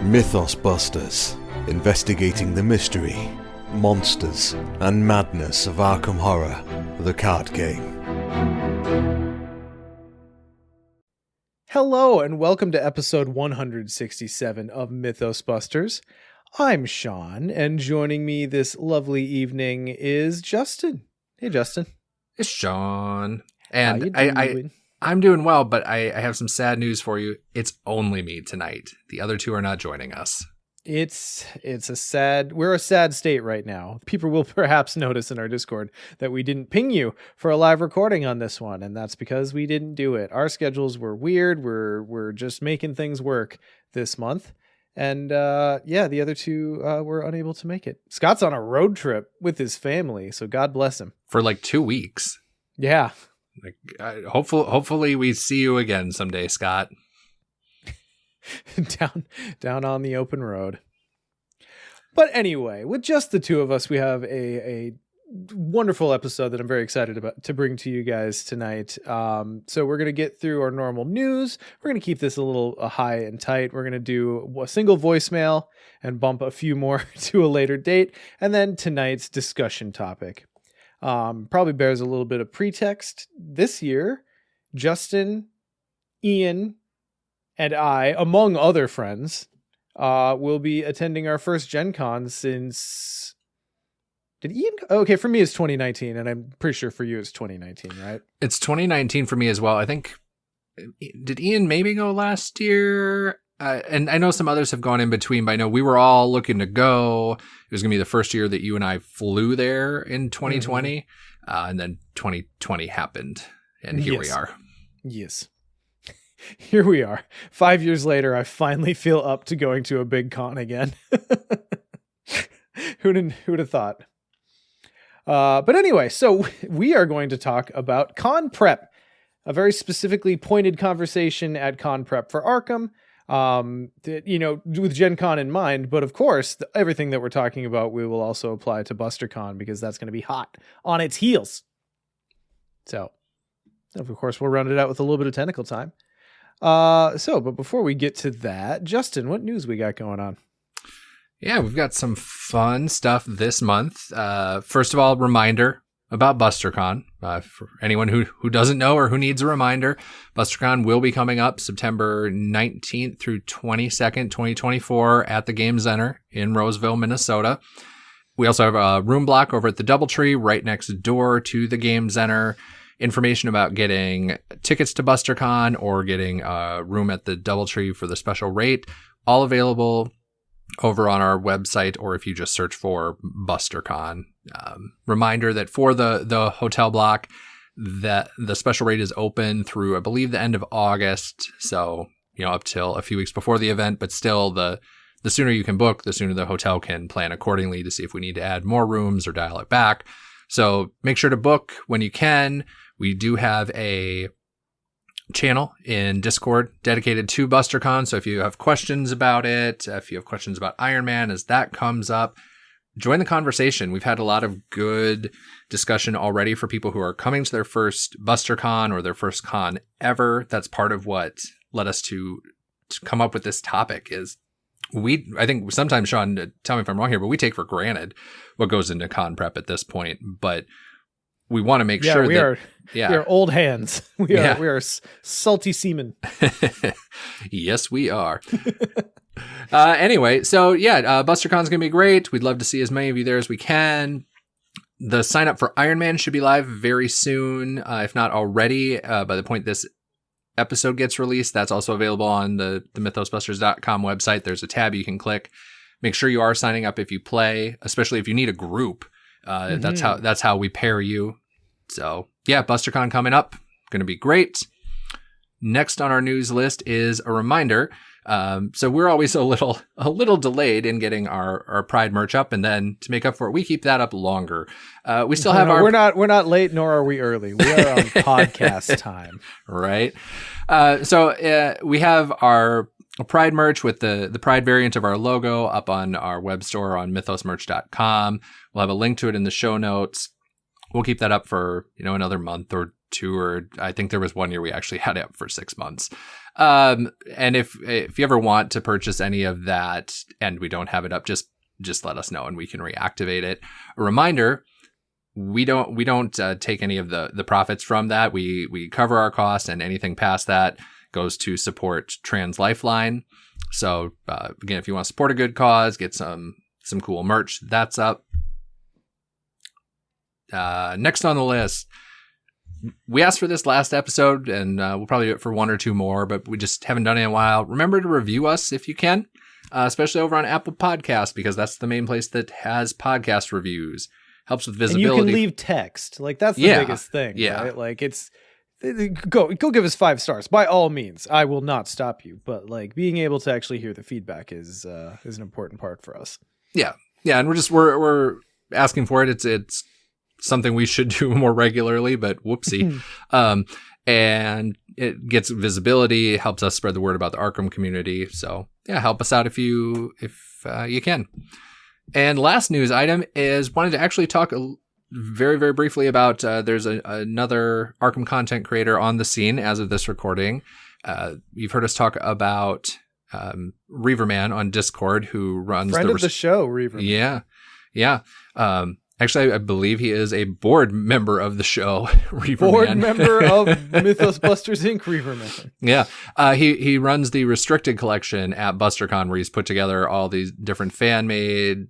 Mythos Busters, investigating the mystery, monsters, and madness of Arkham Horror, the card game. Hello, and welcome to episode 167 of Mythos Busters. I'm Sean, and joining me this lovely evening is Justin. Hey, Justin. It's Sean. And How you doing? I'm doing well, but I have some sad news for you. It's only me tonight. The other two are not joining us. We're a sad state right now. People will perhaps notice in our Discord that we didn't ping you for a live recording on this one, and that's because we didn't do it. Our schedules were weird. We're just making things work this month. And the other two were unable to make it. Scott's on a road trip with his family, so God bless him. For like 2 weeks. Yeah. Hopefully we see you again someday, Scott. down on the open road. But anyway, with just the two of us, we have a wonderful episode that I'm very excited about to bring to you guys tonight. So we're going to get through our normal news. We're going to keep this a little high and tight. We're going to do a single voicemail and bump a few more to a later date. And then tonight's discussion topic. Probably bears a little bit of pretext. This year, Justin, Ian, and I, among other friends, will be attending our first Gen Con since... Did Ian... Okay, for me it's 2019, and I'm pretty sure for you it's 2019, right? It's 2019 for me as well. I think... Did Ian maybe go last year? And I know some others have gone in between, but I know we were all looking to go. It was going to be the first year that you and I flew there in 2020. And then 2020 happened. And here we are. Yes. Here we are. 5 years later, I finally feel up to going to a big con again. Who'd have thought? But anyway, so we are going to talk about con prep. A very specifically pointed conversation at con prep for Arkham. With Gen Con in mind, but of course, everything that we're talking about, we will also apply to BusterCon because that's going to be hot on its heels. So, of course, we'll round it out with a little bit of technical time. But before we get to that, Justin, what news we got going on? Yeah, we've got some fun stuff this month. First of all, reminder about BusterCon. For anyone who doesn't know or who needs a reminder, BusterCon will be coming up September 19th through 22nd, 2024 at the Game Center in Roseville, Minnesota. We also have a room block over at the Doubletree right next door to the Game Center. Information about getting tickets to BusterCon or getting a room at the Doubletree for the special rate, all available over on our website, or if you just search for BusterCon. Reminder that for the hotel block, that the special rate is open through, I believe, the end of August. So, up till a few weeks before the event, but still the sooner you can book, the sooner the hotel can plan accordingly to see if we need to add more rooms or dial it back. So make sure to book when you can. We do have a channel in Discord dedicated to BusterCon. So if you have questions about it, if you have questions about Iron Man as that comes up, join the conversation. We've had a lot of good discussion already for people who are coming to their first BusterCon or their first con ever. That's part of what led us to come up with this topic is I think sometimes, Sean, tell me if I'm wrong here, but we take for granted what goes into con prep at this point. But we want to make sure we are old hands. We are salty seamen. Yes, we are. Anyway, so BusterCon's going to be great. We'd love to see as many of you there as we can. The sign up for Iron Man should be live very soon, if not already. By the point this episode gets released, that's also available on the mythosbusters.com website. There's a tab you can click. Make sure you are signing up if you play, especially if you need a group. That's how we pair you. So BusterCon coming up, going to be great. Next on our news list is a reminder So we're always a little delayed in getting our Pride merch up, and then to make up for it, we keep that up longer. We still have we're not late, nor are we early. We are on podcast time, right? So we have our Pride merch with the Pride variant of our logo up on our web store on mythosmerch.com. We'll have a link to it in the show notes. We'll keep that up for, another month or two, or I think there was one year we actually had it up for 6 months. And if you ever want to purchase any of that and we don't have it up, just let us know and we can reactivate it. A reminder, we don't take any of the profits from that. We cover our costs, and anything past that goes to support Trans Lifeline. So again, if you want to support a good cause, get some cool merch, that's up. Next on the list, we asked for this last episode, and we'll probably do it for one or two more, but we just haven't done it in a while. Remember to review us if you can, especially over on Apple Podcasts, because that's the main place that has podcast reviews. Helps with visibility. And you can leave text. Like, that's the biggest thing. Yeah. Right? Like, it's go give us 5 stars by all means. I will not stop you, but like being able to actually hear the feedback is an important part for us. Yeah, and we're asking for it. It's something we should do more regularly, but whoopsie. And it gets visibility, helps us spread the word about the Arkham community. So yeah, help us out if you can. And last news item is wanted to actually talk very, very briefly about there's another Arkham content creator on the scene as of this recording. You've heard us talk about Reaverman on Discord, who runs friend of the show, Reaverman. Yeah. Actually, I believe he is a board member of the show, Reaverman. Board member of Mythos Busters Inc., Reaverman. Yeah. He runs the Restricted collection at BusterCon, where he's put together all these different fan-made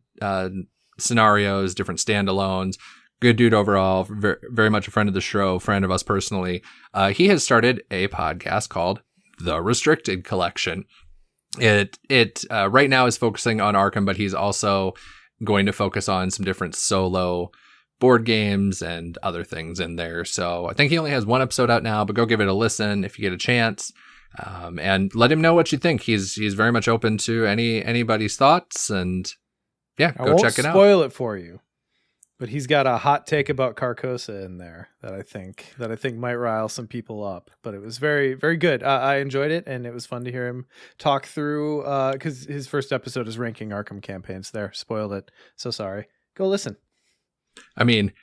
scenarios, different standalones. Good dude overall, very, very much a friend of the show, friend of us personally. He has started a podcast called The Restricted Collection. It right now is focusing on Arkham, but he's also going to focus on some different solo board games and other things in there. So I think he only has 1 episode out now, but go give it a listen if you get a chance, and let him know what you think. He's very much open to anybody's thoughts, and yeah, go check it out. I won't spoil it for you, but he's got a hot take about Carcosa in there that I think might rile some people up. But it was very, very good. I enjoyed it, and it was fun to hear him talk through, because his first episode is ranking Arkham campaigns. There, spoiled it. So sorry. Go listen. I mean,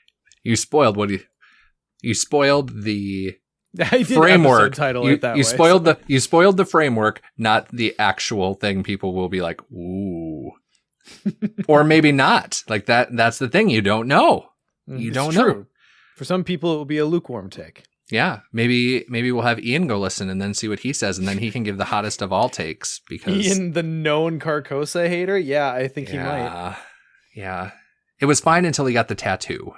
you spoiled you spoiled the I did framework. Title it that you way. You spoiled the framework, not the actual thing. People will be like, ooh. Or maybe not. Like that's the thing. You don't know. You don't know. For some people, it will be a lukewarm take. Yeah. Maybe we'll have Ian go listen and then see what he says, and then he can give the hottest of all takes. Because Ian, the known Carcosa hater? Yeah, I think he might. Yeah. It was fine until he got the tattoo.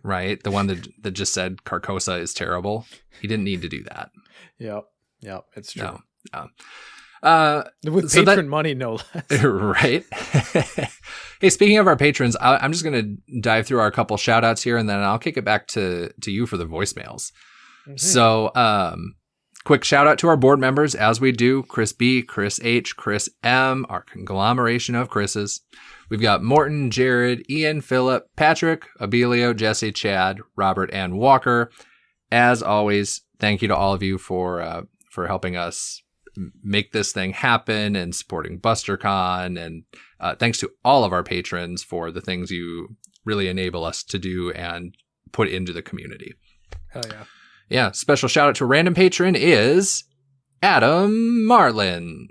Right? The one that just said Carcosa is terrible. He didn't need to do that. Yep. It's true. No. With patron money, no less. Right. Hey, speaking of our patrons, I'm just going to dive through our couple shout outs here, and then I'll kick it back to you for the voicemails. Mm-hmm. So, quick shout out to our board members, as we do: Chris B, Chris H, Chris M, our conglomeration of Chris's. We've got Morton, Jared, Ian, Philip, Patrick, Abilio, Jesse, Chad, Robert, and Walker. As always, thank you to all of you for helping us make this thing happen and supporting BusterCon, and thanks to all of our patrons for the things you really enable us to do and put into the community. Hell yeah. Yeah, special shout out to a random patron is Adam Marlin.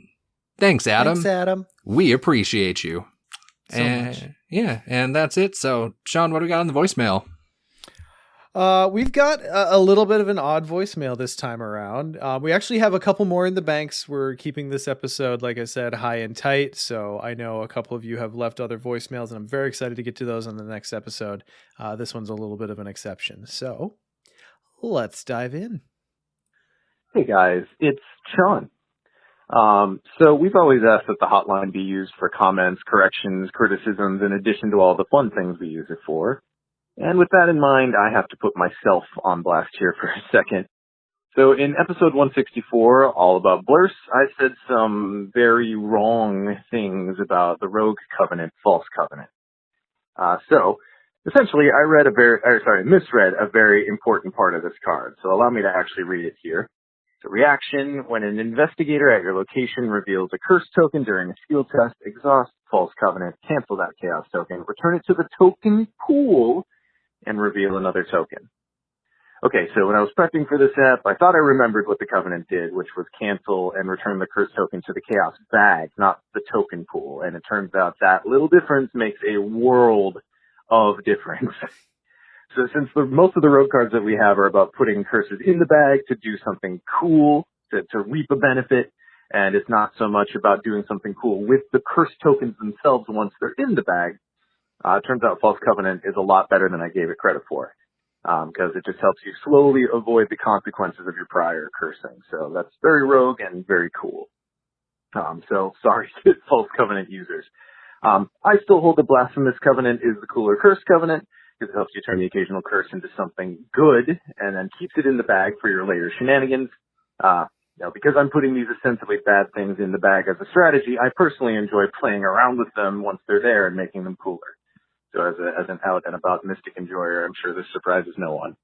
Thanks, Adam. Thanks, Adam. We appreciate you. So much. Yeah, and that's it. So, Sean, what do we got on the voicemail? We've got a little bit of an odd voicemail this time around. We actually have a couple more in the banks. We're keeping this episode, like I said, high and tight. So I know a couple of you have left other voicemails, and I'm very excited to get to those on the next episode. This one's a little bit of an exception. So let's dive in. Hey guys, it's Sean. So we've always asked that the hotline be used for comments, corrections, criticisms, in addition to all the fun things we use it for. And with that in mind, I have to put myself on blast here for a second. So in episode 164, all about Blurs, I said some very wrong things about the Rogue Covenant, False Covenant. So essentially, misread a very important part of this card. So allow me to actually read it here. So reaction: when an investigator at your location reveals a curse token during a skill test, exhaust False Covenant, cancel that chaos token, return it to the token pool, and reveal another token. Okay, so when I was prepping for this app, I thought I remembered what the Covenant did, which was cancel and return the curse token to the chaos bag, not the token pool. And it turns out that little difference makes a world of difference. So since most of the rogue cards that we have are about putting curses in the bag to do something cool, to reap a benefit, and it's not so much about doing something cool with the curse tokens themselves once they're in the bag, it turns out False Covenant is a lot better than I gave it credit for. Because it just helps you slowly avoid the consequences of your prior cursing. So that's very rogue and very cool. So sorry to False Covenant users. I still hold the Blasphemous Covenant is the cooler Curse Covenant, because it helps you turn the occasional curse into something good, and then keeps it in the bag for your later shenanigans. Because I'm putting these ostensibly bad things in the bag as a strategy, I personally enjoy playing around with them once they're there and making them cooler. So as an out and about Mystic enjoyer, I'm sure this surprises no one.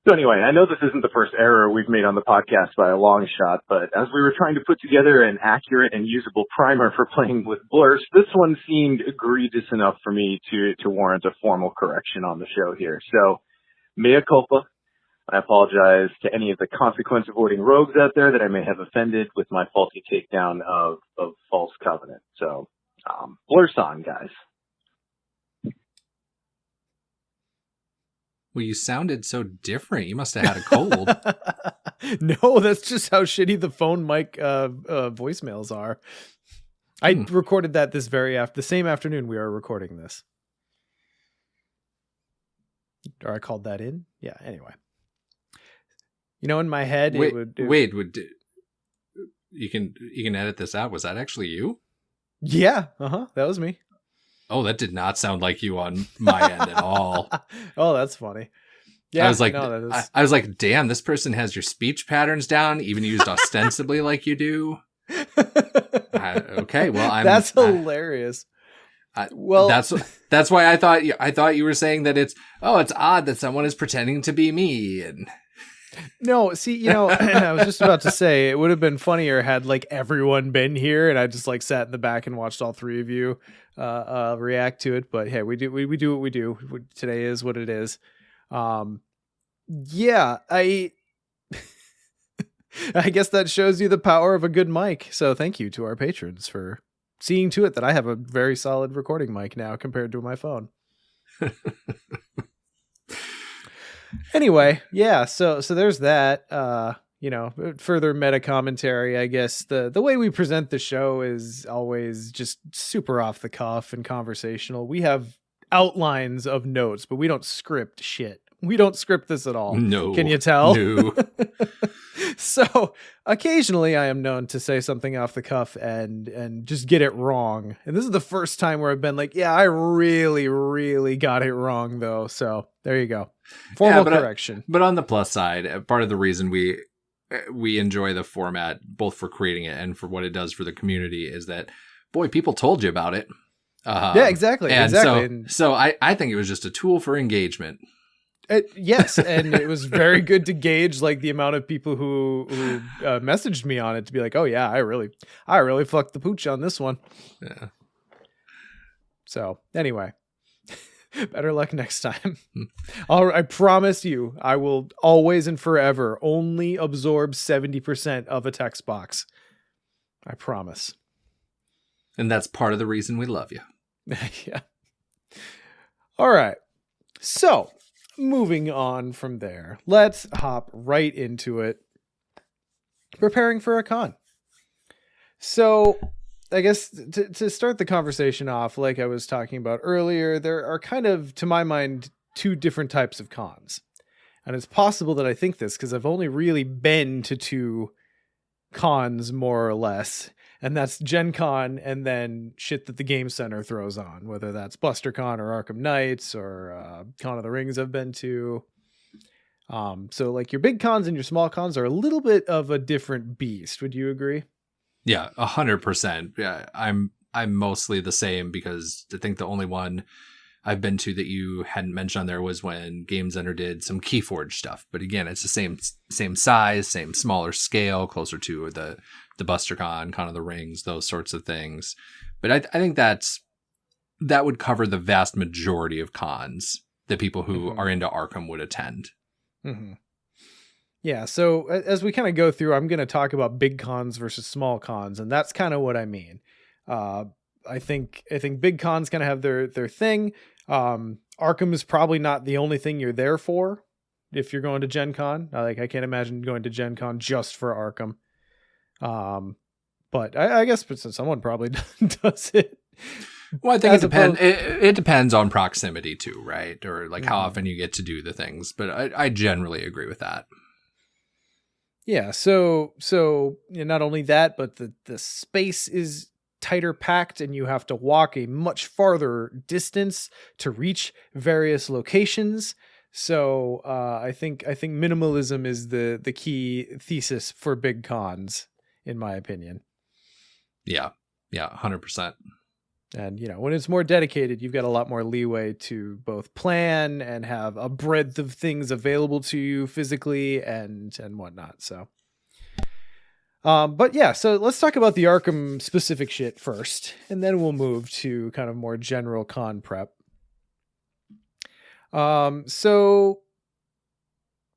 So anyway, I know this isn't the first error we've made on the podcast by a long shot, but as we were trying to put together an accurate and usable primer for playing with Blurs, this one seemed egregious enough for me to warrant a formal correction on the show here. So, mea culpa. I apologize to any of the consequence-avoiding rogues out there that I may have offended with my faulty takedown of False Covenant. So, Blurs on, guys. Well, you sounded so different. You must have had a cold. No, that's just how shitty the phone mic voicemails are. I recorded that the same afternoon we are recording this. Or I called that in. Yeah. Anyway, in my head, you can edit this out. Was that actually you? Yeah. That was me. Oh, that did not sound like you on my end at all. Oh, that's funny. Yeah, I was like, damn, this person has your speech patterns down, even used ostensibly like you do. Okay, well, that's hilarious. That's why I thought you were saying that it's odd that someone is pretending to be me. And no, see, I was just about to say it would have been funnier had like everyone been here and I just like sat in the back and watched all three of you react to it. But hey, we do what we do. Today is what it is. Yeah, I guess that shows you the power of a good mic. So thank you to our patrons for seeing to it that I have a very solid recording mic now compared to my phone. Anyway, yeah, so there's that. Further meta commentary, I guess the way we present the show is always just super off the cuff and conversational. We have outlines of notes, but we don't script shit. We don't script this at all. No. Can you tell? No. So occasionally I am known to say something off the cuff and just get it wrong. And this is the first time where I've been like, yeah, I really, really got it wrong though. So there you go. Formal correction. But on the plus side, part of the reason we enjoy the format, both for creating it and for what it does for the community, is that, boy, people told you about it. Yeah, exactly. So I think it was just a tool for engagement. Yes, and it was very good to gauge like the amount of people who messaged me on it to be like, oh yeah, I really fucked the pooch on this one. Yeah. So anyway, better luck next time. I promise you, I will always and forever only absorb 70% of a text box. I promise. And that's part of the reason we love you. Yeah. All right. So, moving on from there, let's hop right into it. Preparing for a con. So, I guess to start the conversation off, like I was talking about earlier, there are kind of, to my mind, two different types of cons. And it's possible that I think this because I've only really been to two cons, more or less. And that's Gen Con and then shit that the Game Center throws on, whether that's BusterCon or Arkham Knights or Con of the Rings I've been to. So like your big cons and your small cons are a little bit of a different beast. Would you agree? Yeah, 100%. Yeah, I'm mostly the same, because I think the only one I've been to that you hadn't mentioned on there was when Game Center did some Keyforge stuff. But again, it's the same size, same smaller scale, closer to the BusterCon, kind of the rings, those sorts of things. But I think that would cover the vast majority of cons that people who are into Arkham would attend. Mm-hmm. Yeah, so as we kind of go through, I'm going to talk about big cons versus small cons, and that's kind of what I mean. I think big cons kind of have their thing. Arkham is probably not the only thing you're there for if you're going to Gen Con. Like, I can't imagine going to Gen Con just for Arkham. But I guess someone probably does it. Well, I think it depends. It depends on proximity too, right? Or like how often you get to do the things. But I generally agree with that. Yeah. So not only that, but the space is tighter packed, and you have to walk a much farther distance to reach various locations. So I think minimalism is the key thesis for big cons, in my opinion. Yeah, 100%. And, when it's more dedicated, you've got a lot more leeway to both plan and have a breadth of things available to you physically and whatnot. So, but yeah, so let's talk about the Arkham specific shit first, and then we'll move to kind of more general con prep. So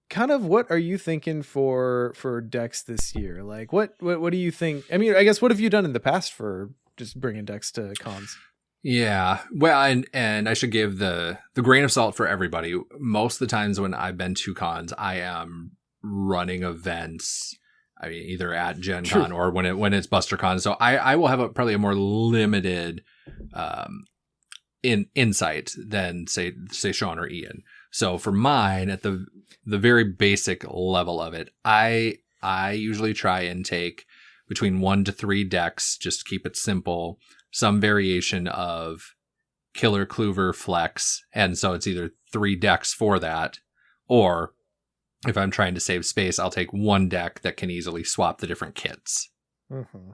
kind of what are you thinking for decks this year? Like what do you think? I mean, I guess what have you done in the past for just bringing decks to cons? Yeah. Well, and I should give the grain of salt for everybody. Most of the times when I've been to cons, I am running events. I mean, either at Gen Con or when it's BusterCon. So I will have probably a more limited insight than say Sean or Ian. So for mine, at the very basic level of it, I usually try and take between 1 to 3 decks, just to keep it simple, some variation of Killer, Clover, Flex. And so it's either 3 decks for that, or if I'm trying to save space, I'll take 1 deck that can easily swap the different kits. Mm-hmm.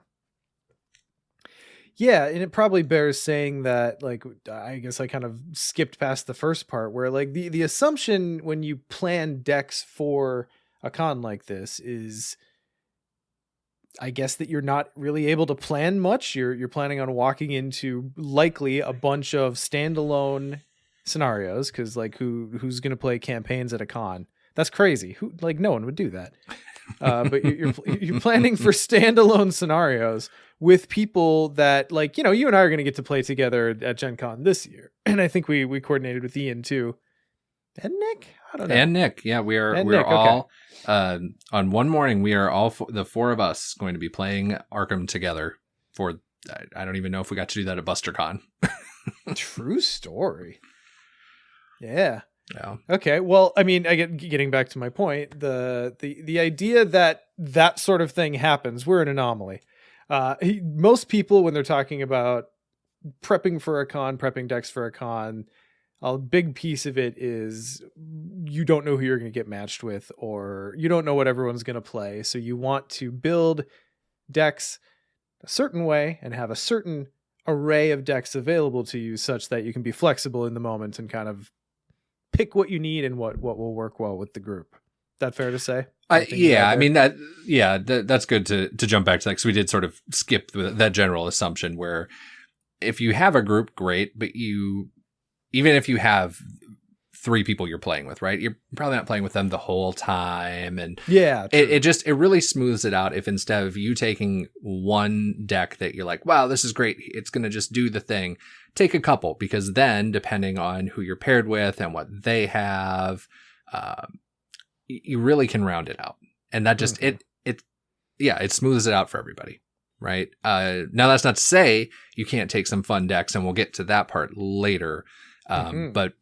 Yeah, and it probably bears saying that, like, I guess I kind of skipped past the first part where, like, the assumption when you plan decks for a con like this is, I guess, that you're not really able to plan much. You're planning on walking into likely a bunch of standalone scenarios, because, like, who's going to play campaigns at a con? That's crazy. No one would do that. But you're planning for standalone scenarios with people that, like, you and I are going to get to play together at Gen Con this year. And I think we coordinated with Ian too. And Nick? I don't know. And Nick. Yeah, we're all, okay. On one morning, we are all, the 4 of us, going to be playing Arkham together for, I don't even know if we got to do that at BusterCon. True story. Yeah. Yeah. Okay. Well, I mean, getting back to my point, the idea that sort of thing happens, we're an anomaly. Most people, when they're talking about prepping for a con, prepping decks for a con, a big piece of it is you don't know who you're going to get matched with, or you don't know what everyone's going to play. So you want to build decks a certain way and have a certain array of decks available to you, such that you can be flexible in the moment and kind of pick what you need and what will work well with the group. That fair to say? Yeah, I mean that's good to jump back to that, because we did sort of skip that general assumption where if you have a group, great, but even if you have 3 people you're playing with, right? You're probably not playing with them the whole time, and yeah, it really smooths it out if instead of you taking 1 deck that you're like, wow, this is great, it's going to just do the thing, take a couple, because then depending on who you're paired with and what they have, you really can round it out, and that just it smooths it out for everybody, right? Now that's not to say you can't take some fun decks, and we'll get to that part later. But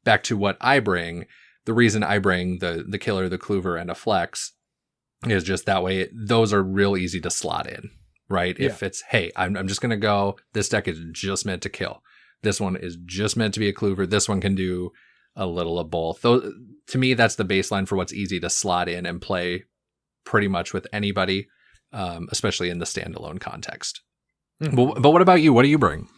back to what I bring, the reason I bring the Killer, the Clover, and a Flex is just that way. Those are real easy to slot in, right? Yeah. If it's, hey, I'm just going to go, this deck is just meant to kill. This one is just meant to be a Clover. This one can do a little of both. Though to me, that's the baseline for what's easy to slot in and play pretty much with anybody, especially in the standalone context. Mhm. But what about you? What do you bring?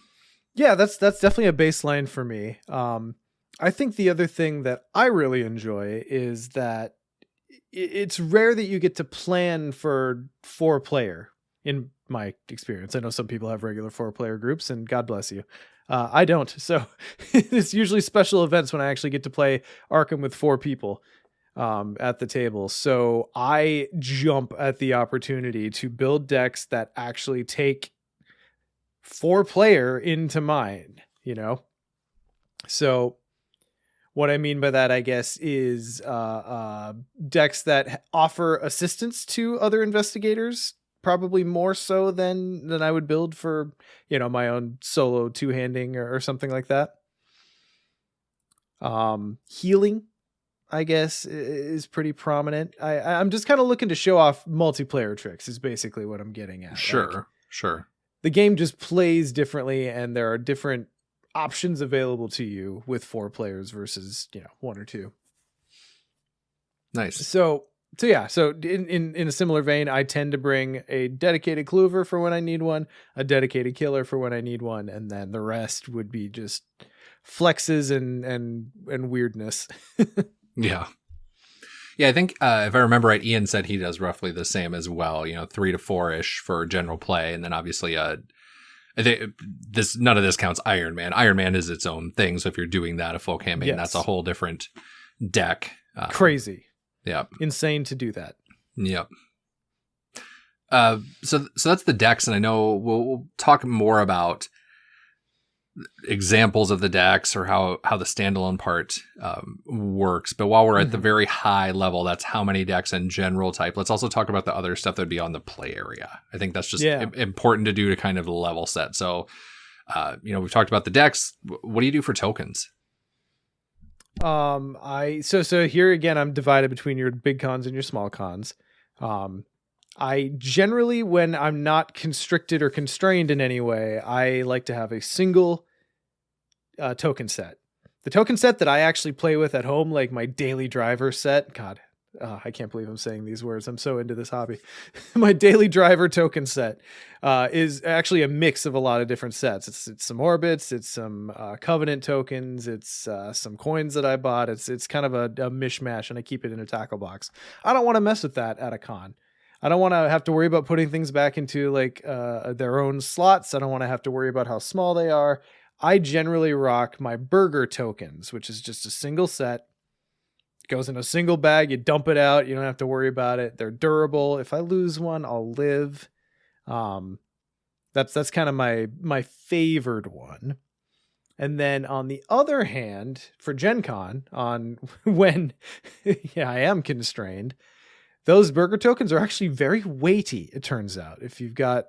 Yeah, that's definitely a baseline for me. I think the other thing that I really enjoy is that it's rare that you get to plan for 4-player. In my experience, I know some people have regular 4-player groups, and God bless you. I don't. So it's usually special events when I actually get to play Arkham with 4 people at the table. So I jump at the opportunity to build decks that actually take 4-player into mind, you know? So what I mean by that, I guess, is decks that offer assistance to other investigators, probably more so than I would build for, my own solo 2-handing or something like that. Healing, I guess, is pretty prominent. I'm just kind of looking to show off multiplayer tricks is basically what I'm getting at. Sure. The game just plays differently, and there are different options available to you with 4 players versus 1 or 2. Nice. So in a similar vein, I tend to bring a dedicated clover for when I need one, a dedicated killer for when I need one, and then the rest would be just flexes and weirdness. Yeah. Yeah, I think if I remember right, Ian said he does roughly the same as well. 3 to 4-ish for general play, and then obviously I think none of this counts Iron Man. Iron Man is its own thing, so if you're doing that a full campaign, that's a whole different deck. Crazy. Yeah. Insane to do that. Yep. So that's the decks, and I know we'll talk more about examples of the decks or how the standalone part works. But while we're at the very high level, that's how many decks in general type. Let's also talk about the other stuff that would be on the play area. I think that's just important to do to kind of level set. So, we've talked about the decks. What do you do for tokens? So here again, I'm divided between your big cons and your small cons. I generally, when I'm not constricted or constrained in any way, I like to have a single token set. The token set that I actually play with at home, like my daily driver set. God, I can't believe I'm saying these words. I'm so into this hobby. My daily driver token set is actually a mix of a lot of different sets. It's some orbits, it's some covenant tokens, it's some coins that I bought. It's kind of a mishmash, and I keep it in a tackle box. I don't want to mess with that at a con. I don't want to have to worry about putting things back into their own slots. I don't want to have to worry about how small they are. I generally rock my burger tokens, which is just a single set. It goes in a single bag. You dump it out. You don't have to worry about it. They're durable. If I lose one, I'll live. That's kind of my favored one. And then on the other hand, for Gen Con, on when I am constrained, those burger tokens are actually very weighty, it turns out. If you've got,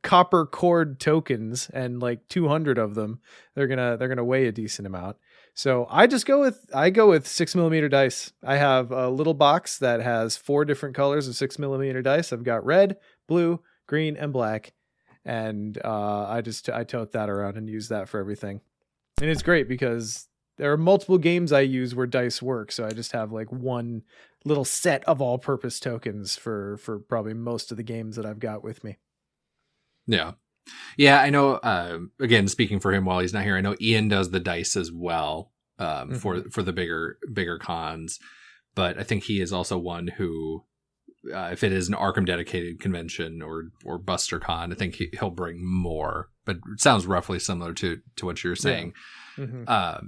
copper cord tokens and like 200 of them, they're gonna weigh a decent amount. So I go with 6mm dice. I have a little box that has 4 different colors of 6mm dice. I've got red, blue, green, and black. And I tote that around and use that for everything. And it's great because there are multiple games I use where dice work. So I just have like one little set of all-purpose tokens for probably most of the games that I've got with me. Yeah, I know. Again, speaking for him while he's not here, I know Ian does the dice as well for the bigger cons. But I think he is also one who, if it is an Arkham dedicated convention or BusterCon, I think he'll bring more. But it sounds roughly similar to what you're saying. Yeah. Mm-hmm.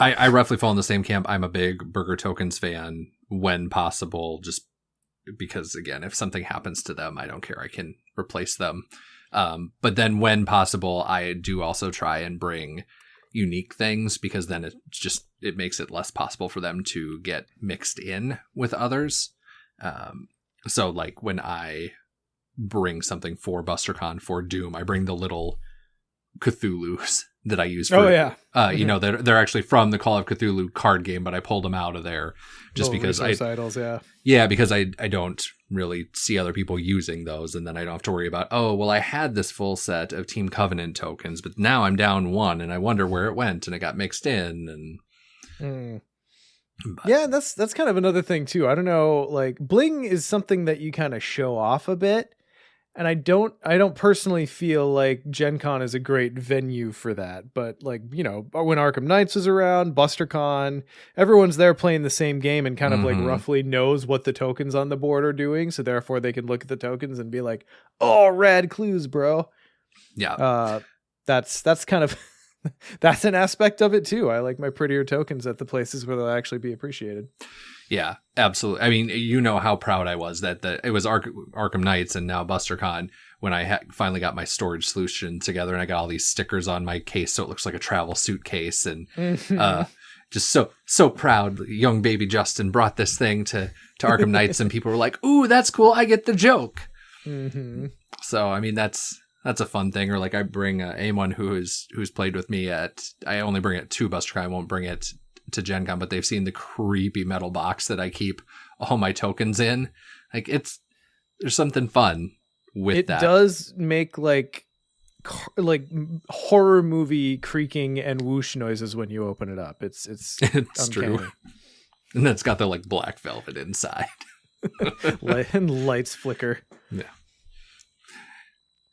I roughly fall in the same camp. I'm a big burger tokens fan when possible, just because, again, if something happens to them, I don't care. I can replace them. But then when possible, I do also try and bring unique things, because then it makes it less possible for them to get mixed in with others. So like when I bring something for BusterCon for Doom, I bring the little Cthulhu's that I use for, they're actually from the Call of Cthulhu card game, but I pulled them out of there just because idols, because I don't really see other people using those. And then I don't have to worry about, I had this full set of Team Covenant tokens, but now I'm down 1 and I wonder where it went and it got mixed in. And But, Yeah, that's kind of another thing too. I don't know, like bling is something that you kind of show off a bit, and I don't personally feel like Gen Con is a great venue for that. But like, you know, when Arkham Knights was around, BusterCon, everyone's there playing the same game and kind of like roughly knows what the tokens on the board are doing, so therefore they can look at the tokens and be like, "Oh, rad clues, bro." yeah. That's kind of that's an aspect of it too. I like my prettier tokens at the places where they'll actually be appreciated. Yeah, absolutely. I mean, you know how proud I was that it was Arkham Knights and now BusterCon when I finally got my storage solution together and I got all these stickers on my case so it looks like a travel suitcase, and just so proud. Young baby Justin brought this thing to Arkham Knights and people were like, "Ooh, that's cool. I get the joke." So I mean, that's a fun thing. Or like I bring anyone who's played with me I only bring it to BusterCon. I won't bring it to Gen Con, but they've seen the creepy metal box that I keep all my tokens in. Like there's something fun with that. It does make like horror movie creaking and whoosh noises when you open it up. It's true. And then it's got the like black velvet inside. And lights flicker. Yeah.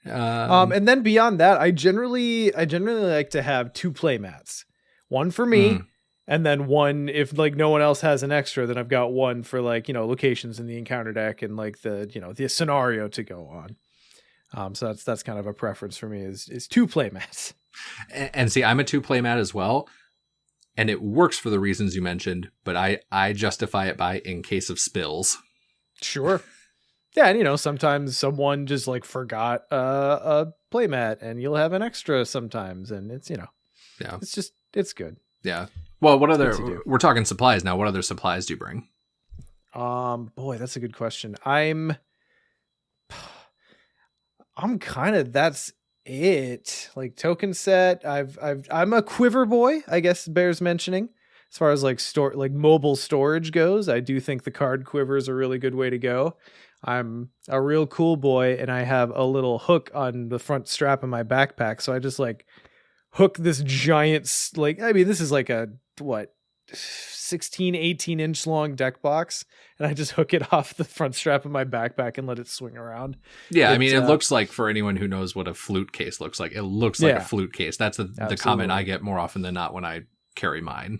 And then beyond that, I generally like to have 2 play mats. One for me, and then one if like no one else has an extra, then I've got one for like, you know, locations in the encounter deck and like the, you know, the scenario to go on. So that's kind of a preference for me is 2 play mats. And see, I'm a 2 play mat as well, and it works for the reasons you mentioned, but I justify it by in case of spills. Sure. Yeah, and you know, sometimes someone just like forgot a playmat and you'll have an extra sometimes, and it's, you know, yeah, it's good. Yeah. Well, we're talking supplies now. What other supplies do you bring? Boy, that's a good question. I'm kind of, that's it. Like token set, I'm a quiver boy, I guess bears mentioning. As far as like mobile storage goes, I do think the card quiver is a really good way to go. I'm a real cool boy and I have a little hook on the front strap of my backpack. So I just like hook this giant, like, I mean, this is like a, 16, 18 inch long deck box. And I just hook it off the front strap of my backpack and let it swing around. Yeah. I mean, it looks like, for anyone who knows what a flute case looks like, it looks like a flute case. That's the comment I get more often than not when I carry mine.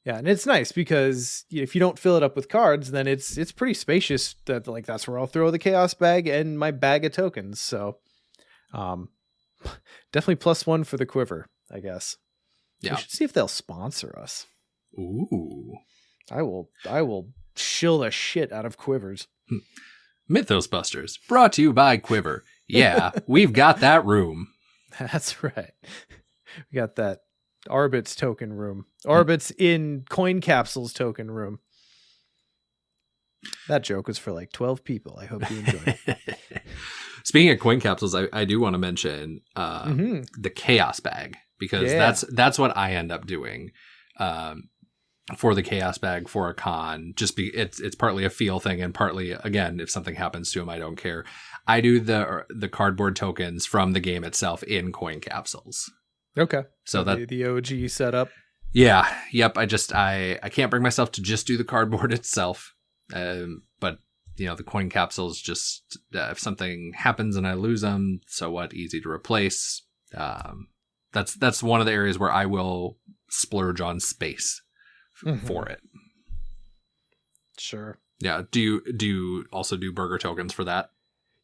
Yeah, and it's nice because if you don't fill it up with cards, then it's pretty spacious. That's where I'll throw the chaos bag and my bag of tokens. So, definitely +1 for the quiver, I guess. Yeah, we should see if they'll sponsor us. Ooh, I will shill the shit out of quivers. Mythos Busters, brought to you by Quiver. Yeah, we've got that room. That's right. We got that. Arbit's token room. Arbit's in coin capsules token room. That joke was for like 12 people. I hope you enjoyed it. Speaking of coin capsules, I do want to mention the chaos bag, because that's what I end up doing for the chaos bag for a con. It's partly a feel thing and partly, again, if something happens to him, I don't care. I do the cardboard tokens from the game itself in coin capsules. Okay. So that the OG setup. Yeah. Yep. I can't bring myself to just do the cardboard itself. But you know, the coin capsules, just if something happens and I lose them, so what? Easy to replace. That's one of the areas where I will splurge on space for it. Sure. Yeah. Do you also do burger tokens for that?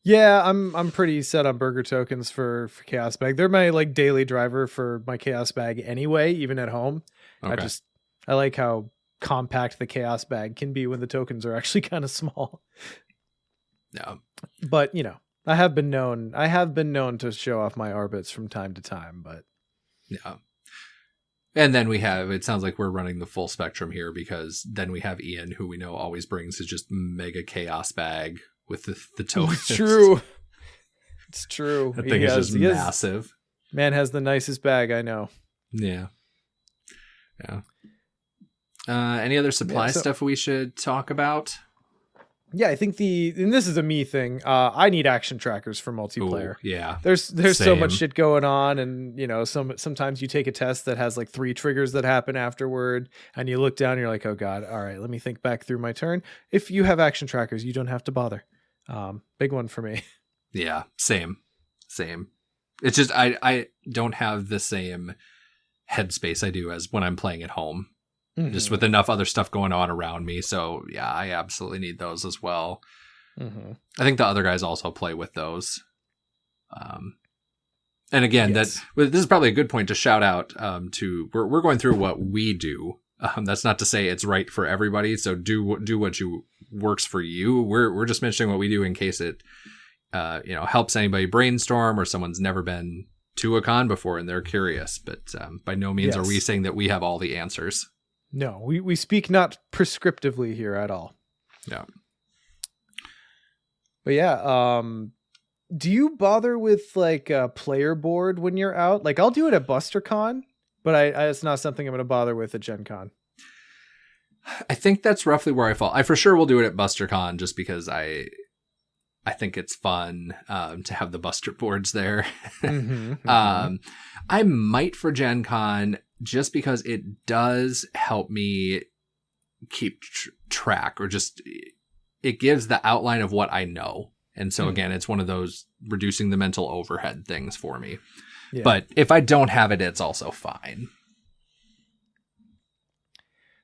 Yeah, I'm pretty set on burger tokens for chaos bag. They're my like daily driver for my chaos bag anyway, even at home. Okay. I like how compact the chaos bag can be when the tokens are actually kind of small. Yeah. But, you know, I have been known to show off my Arbits from time to time, but yeah. And then it sounds like we're running the full spectrum here, because then we have Ian, who we know always brings his just mega chaos bag with the tokens. It's true. It's true. That thing is just massive. Man has the nicest bag, I know. Yeah. Yeah. Any other supply stuff we should talk about? Yeah, I think and this is a me thing. I need action trackers for multiplayer. Ooh, yeah. There's so Same. much shit going on, and sometimes you take a test that has like 3 triggers that happen afterward, and you look down and you're like, oh god, all right, let me think back through my turn. If you have action trackers, you don't have to bother. Big one for me. Yeah, same. It's just I don't have the same headspace I do as when I'm playing at home. Just with enough other stuff going on around me. So yeah, I absolutely need those as well. I think the other guys also play with those. And again, this is probably a good point to shout out to. We're going through what we do. That's not to say it's right for everybody. So do what works for you. We're just mentioning what we do in case it helps anybody brainstorm or someone's never been to a con before and they're curious. But by no means are we saying that we have all the answers. No, we speak not prescriptively here at all. Yeah. But yeah, do you bother with like a player board when you're out? Like I'll do it at BusterCon, but it's not something I'm going to bother with at Gen Con. I think that's roughly where I fall. I for sure will do it at BusterCon just because I think it's fun to have the Buster boards there. I might for Gen Con just because it does help me keep track, or just it gives the outline of what I know. And so again, it's one of those reducing the mental overhead things for me. Yeah. But if I don't have it, it's also fine.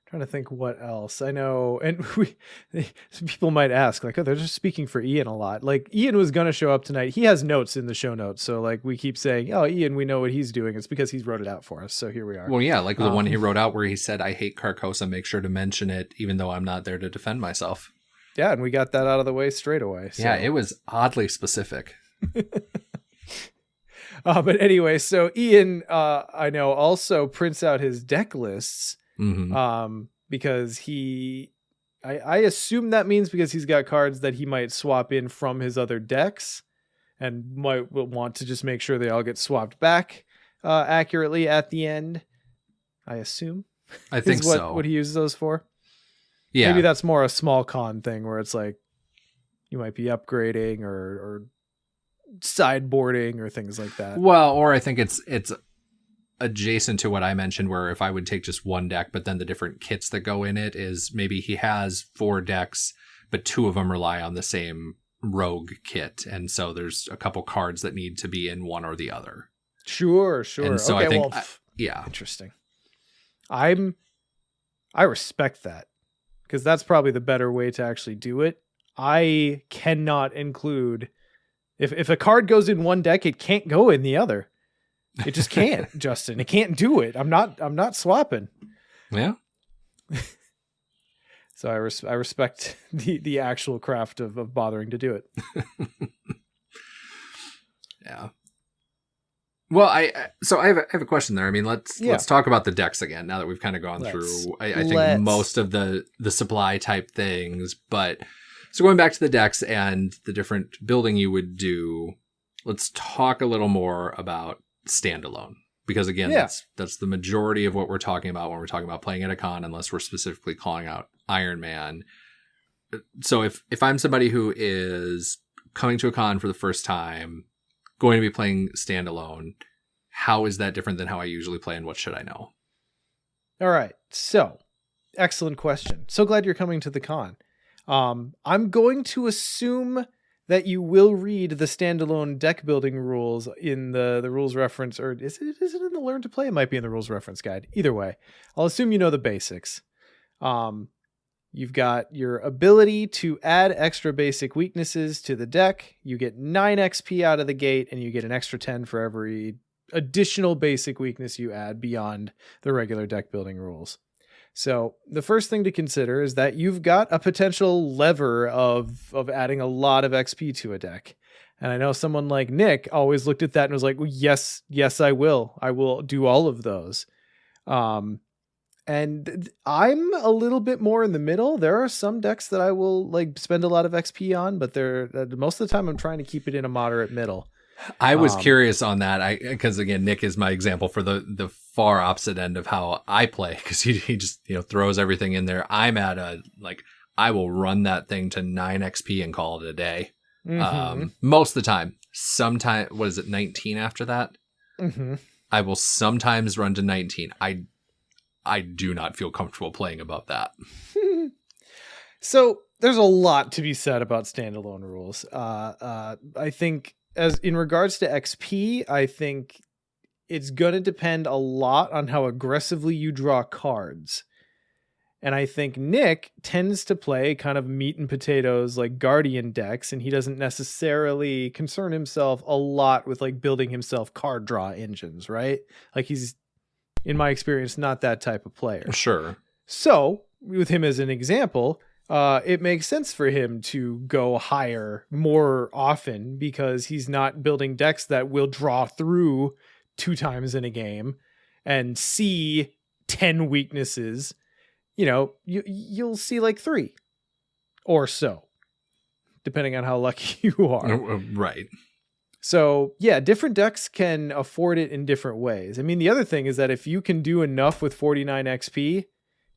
Trying to think what else I know, and people might ask like, oh, they're just speaking for Ian a lot. Like Ian was going to show up tonight. He has notes in the show notes, so like we keep saying, oh, Ian, we know what he's doing. It's because he's wrote it out for us. So here we are. Well, yeah, like the one he wrote out where he said, I hate Carcosa, make sure to mention it even though I'm not there to defend myself. Yeah, and we got that out of the way straight away. So. Yeah, it was oddly specific. But anyway, so Ian, I know, also prints out his deck lists. Because I assume that means because he's got cards that he might swap in from his other decks and will want to just make sure they all get swapped back accurately at the end. I assume. I think so. What he uses those for. Yeah. Maybe that's more a small con thing where it's like you might be upgrading or sideboarding or things like that. Well, or I think it's adjacent to what I mentioned, where if I would take just one deck, but then the different kits that go in it is maybe he has 4 decks, but 2 of them rely on the same rogue kit. And so there's a couple cards that need to be in one or the other. Sure. And so okay, I think, yeah. Interesting. I respect that because that's probably the better way to actually do it. I cannot include, if a card goes in one deck, it can't go in the other. It just can't, Justin. It can't do it. I'm not swapping. Yeah. So I respect the actual craft of bothering to do it. Yeah. Well, I have a question there. I mean, let's talk about the decks again now that we've kind of gone through. I think most of the supply type things, but so going back to the decks and the different building you would do, let's talk a little more about standalone, because again, that's the majority of what we're talking about when we're talking about playing at a con, unless we're specifically calling out Iron Man. So if I'm somebody who is coming to a con for the first time, going to be playing standalone, how is that different than how I usually play, and what should I know? All right. So excellent question. So glad you're coming to the con. I'm going to assume that you will read the standalone deck building rules in the rules reference, or is it in the Learn to Play? It might be in the rules reference guide. Either way, I'll assume you know the basics. You've got your ability to add extra basic weaknesses to the deck. You get 9 XP out of the gate, and you get an extra 10 for every additional basic weakness you add beyond the regular deck building rules. So the first thing to consider is that you've got a potential lever of adding a lot of XP to a deck. And I know someone like Nick always looked at that and was like, well, yes, I will. I will do all of those. And I'm a little bit more in the middle. There are some decks that I will like spend a lot of XP on, but most of the time I'm trying to keep it in a moderate middle. I was curious on that, because again, Nick is my example for the far opposite end of how I play, because he just throws everything in there. I'm at a I will run that thing to 9 XP and call it a day. Mm-hmm. Most of the time. Sometime, what is it, 19 after that? Mm-hmm. I will sometimes run to 19. I do not feel comfortable playing above that. So there's a lot to be said about standalone rules. I think as in regards to XP, I think it's going to depend a lot on how aggressively you draw cards. And I think Nick tends to play kind of meat and potatoes like Guardian decks, and he doesn't necessarily concern himself a lot with like building himself card draw engines, right? Like he's, in my experience, not that type of player. Sure. So with him as an example, it makes sense for him to go higher more often because he's not building decks that will draw through 2 times in a game and see 10 weaknesses. You know, you'll see like 3 or so, depending on how lucky you are. Right. So yeah, different decks can afford it in different ways. I mean, the other thing is that if you can do enough with 49 XP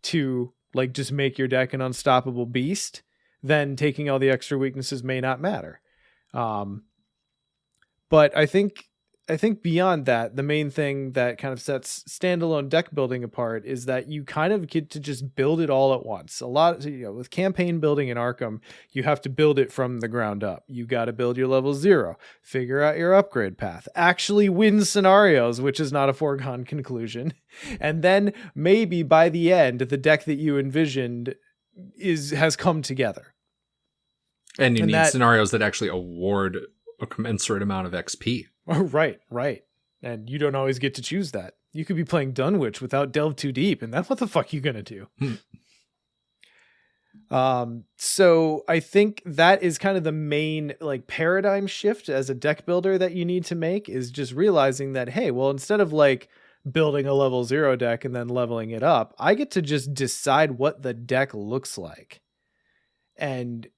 to like just make your deck an unstoppable beast, then taking all the extra weaknesses may not matter. But I think beyond that, the main thing that kind of sets standalone deck building apart is that you kind of get to just build it all at once. A lot, with campaign building in Arkham, you have to build it from the ground up. You got to build your level 0, figure out your upgrade path, actually win scenarios, which is not a foregone conclusion. And then maybe by the end, the deck that you envisioned has come together. And you need scenarios that actually award a commensurate amount of XP. Right. And you don't always get to choose that. You could be playing Dunwich without Delve Too Deep, and then what the fuck are you going to do? So I think that is kind of the main like paradigm shift as a deck builder that you need to make, is just realizing that, hey, well, instead of like building a level 0 deck and then leveling it up, I get to just decide what the deck looks like. And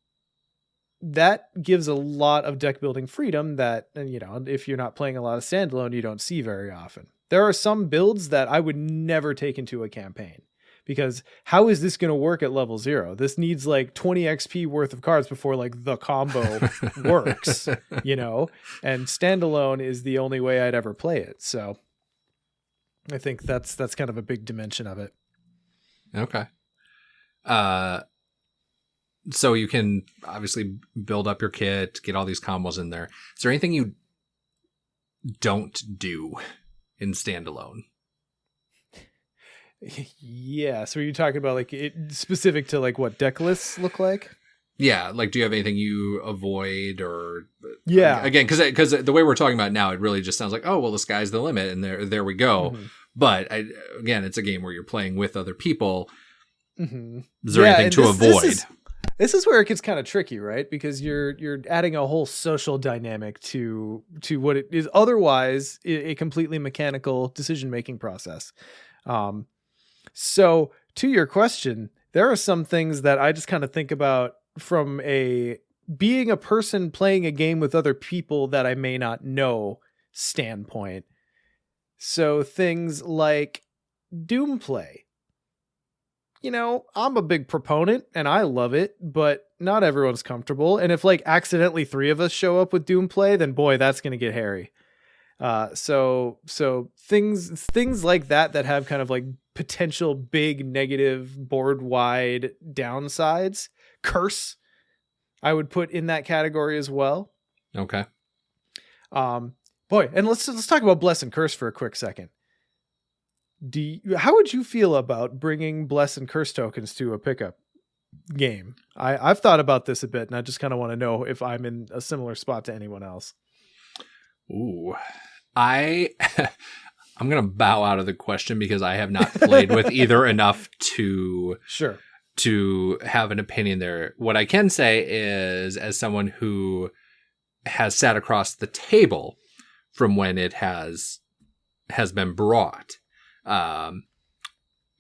that gives a lot of deck building freedom that, if you're not playing a lot of standalone, you don't see very often. There are some builds that I would never take into a campaign because how is this going to work at level 0? This needs like 20 XP worth of cards before like the combo works, and standalone is the only way I'd ever play it. So I think that's kind of a big dimension of it. Okay. So you can obviously build up your kit, get all these combos in there. Is there anything you don't do in standalone? Yeah. So are you talking about like it specific to like what deck lists look like? Yeah. Like, do you have anything you avoid or? Yeah. Again, because the way we're talking about it now, it really just sounds like, oh, well, the sky's the limit, and there we go. Mm-hmm. But again, it's a game where you're playing with other people. Mm-hmm. Is there anything to avoid? This is where it gets kind of tricky, right? Because you're adding a whole social dynamic to what it is otherwise a completely mechanical decision-making process. So to your question, there are some things that I just kind of think about from being a person playing a game with other people that I may not know standpoint. So things like Doom play. I'm a big proponent and I love it, but not everyone's comfortable. And if like accidentally 3 of us show up with Doom play, then boy, that's going to get hairy. So things like that have kind of like potential big negative board wide downsides. Curse, I would put in that category as well. Okay. Boy, and let's talk about Bless and Curse for a quick second. How would you feel about bringing Bless and Curse tokens to a pickup game? I've thought about this a bit, and I just kind of want to know if I'm in a similar spot to anyone else. Ooh, I'm going to bow out of the question because I have not played with either enough to have an opinion there. What I can say is, as someone who has sat across the table from when it has been brought,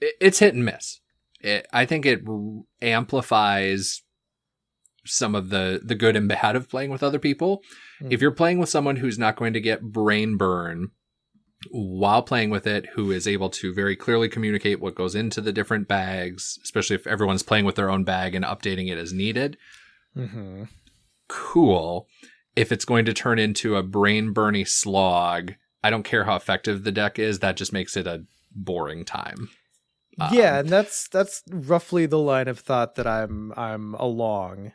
it's hit and miss. I think it amplifies some of the good and bad of playing with other people. If you're playing with someone who's not going to get brain burn while playing with it, who is able to very clearly communicate what goes into the different bags, especially if everyone's playing with their own bag and updating it as needed. Mm-hmm. Cool. If it's going to turn into a brain-burny slog, I don't care how effective the deck is. That just makes it a boring time. Yeah, and that's roughly the line of thought that I'm along.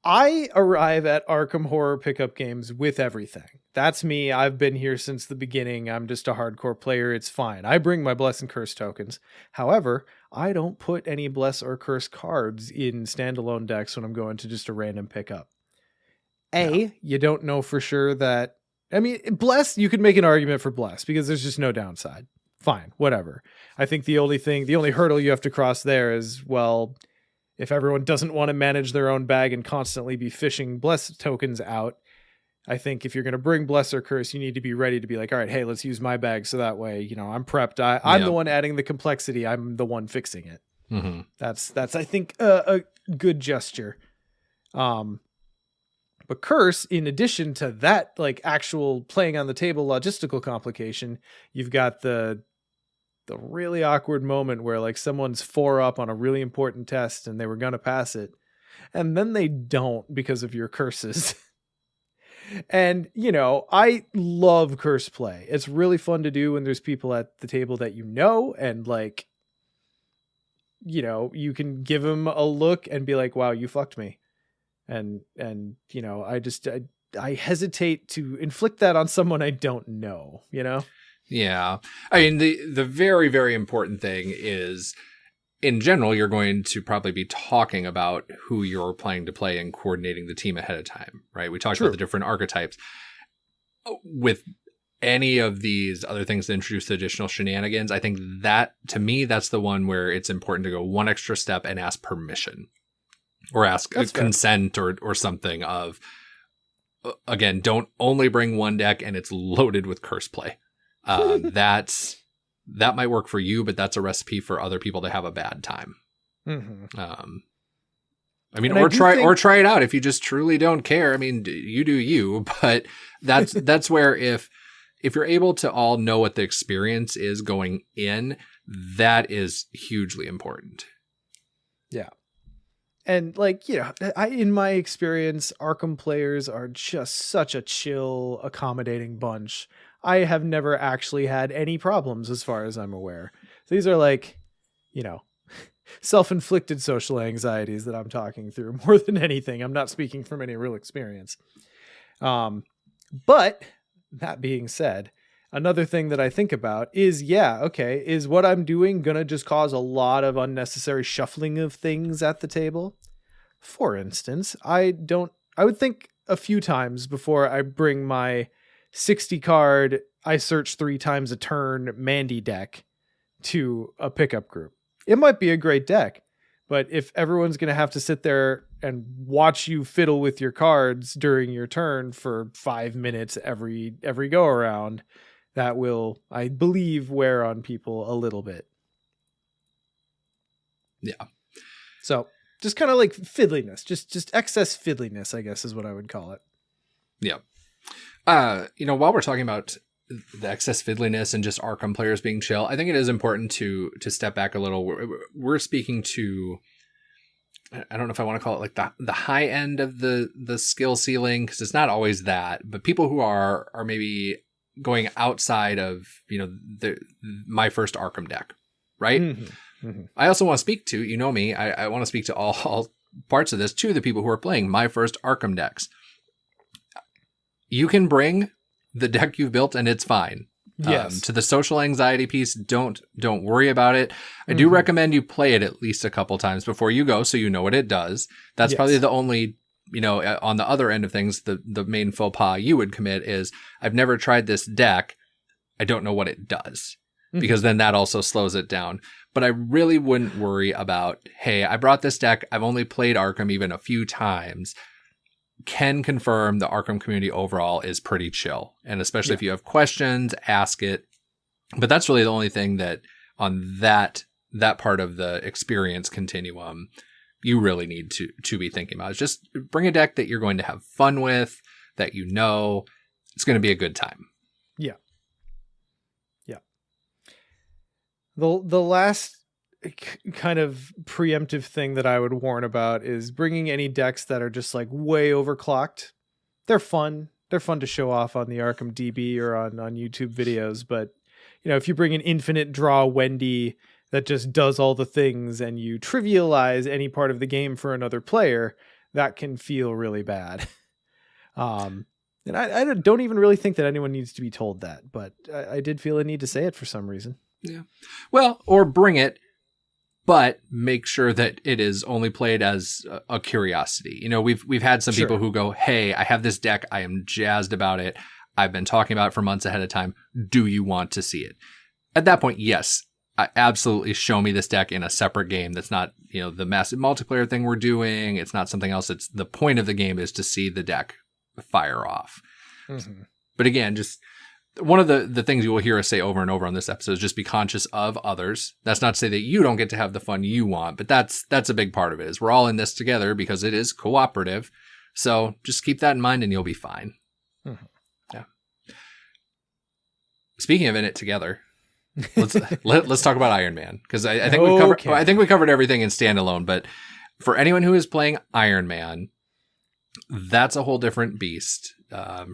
I arrive at Arkham Horror pickup games with everything. That's me. I've been here since the beginning. I'm just a hardcore player. It's fine. I bring my Bless and Curse tokens. However, I don't put any Bless or Curse cards in standalone decks when I'm going to just a random pickup. You don't know for sure that... I mean, Bless, you could make an argument for Bless because there's just no downside. Fine, whatever. I think the only hurdle you have to cross there is, well, if everyone doesn't want to manage their own bag and constantly be fishing Bless tokens out, I think if you're going to bring Bless or Curse, you need to be ready to be like, all right, hey, let's use my bag so that way, I'm prepped. I'm the one adding the complexity. I'm the one fixing it. Mm-hmm. That's I think a good gesture. But Curse, in addition to that, like actual playing on the table logistical complication, you've got the really awkward moment where like someone's 4 up on a really important test and they were going to pass it, and then they don't because of your curses. And, I love curse play. It's really fun to do when there's people at the table that and like, you can give them a look and be like, wow, you fucked me. And I hesitate to inflict that on someone I don't know, Yeah. I mean, the very, very important thing is, in general, you're going to probably be talking about who you're planning to play and coordinating the team ahead of time, right? We talked about the different archetypes. With any of these other things that introduce additional shenanigans, I think that, to me, that's the one where it's important to go one extra step and ask permission. Or ask consent or something of, again, don't only bring one deck and it's loaded with curse play. That might work for you, but that's a recipe for other people to have a bad time. Mm-hmm. I mean, or try it out if you just truly don't care. I mean, you do you, but that's where if you're able to all know what the experience is going in, that is hugely important. Yeah. And like, in my experience, Arkham players are just such a chill, accommodating bunch. I have never actually had any problems as far as I'm aware. These are like, self-inflicted social anxieties that I'm talking through more than anything. I'm not speaking from any real experience. But that being said, another thing that I think about is, is what I'm doing going to just cause a lot of unnecessary shuffling of things at the table? For instance, I would think a few times before I bring my 60 card, I search 3 times a turn Mandy deck to a pickup group. It might be a great deck, but if everyone's going to have to sit there and watch you fiddle with your cards during your turn for 5 minutes every go around, that will, I believe, wear on people a little bit. Yeah. So just kind of like fiddliness, just excess fiddliness, I guess is what I would call it. Yeah. While we're talking about the excess fiddliness and just Arkham players being chill, I think it is important to step back a little. We're speaking to, I don't know if I want to call it like the high end of the skill ceiling, because it's not always that, but people who are maybe going outside of, my first Arkham deck, right? Mm-hmm. Mm-hmm. I also want to speak to, me, I want to speak to all parts of this, to the people who are playing my first Arkham decks. You can bring the deck you've built and it's fine. Yes. To the social anxiety piece, don't worry about it. I do recommend you play it at least a couple times before you go, so you know what it does. That's probably the only, on the other end of things, the main faux pas you would commit is, I've never tried this deck, I don't know what it does. Because then that also slows it down. But I really wouldn't worry about, hey, I brought this deck, I've only played Arkham even a few times. Can confirm the Arkham community overall is pretty chill. And especially if you have questions, ask it. But that's really the only thing that on that part of the experience continuum you really need to be thinking about. Is just bring a deck that you're going to have fun with, that it's going to be a good time. Yeah. Yeah. The last kind of preemptive thing that I would warn about is bringing any decks that are just like way overclocked. They're fun. They're fun to show off on the Arkham DB or on YouTube videos. But, if you bring an infinite draw Wendy that just does all the things and you trivialize any part of the game for another player, that can feel really bad. And I don't even really think that anyone needs to be told that, but I did feel a need to say it for some reason. Yeah. Well, or bring it, but make sure that it is only played as a curiosity. We've had some people who go, "Hey, I have this deck. I am jazzed about it. I've been talking about it for months ahead of time. Do you want to see it?" At that point, yes, absolutely show me this deck in a separate game. That's not, the massive multiplayer thing we're doing. It's not something else. It's the point of the game is to see the deck fire off. Mm-hmm. But again, just one of the things you will hear us say over and over on this episode is just be conscious of others. That's not to say that you don't get to have the fun you want, but that's a big part of it is we're all in this together because it is cooperative. So just keep that in mind and you'll be fine. Mm-hmm. Yeah. Speaking of in it together, let's talk about Iron Man because I think we covered everything in standalone. But for anyone who is playing Iron Man, that's a whole different beast.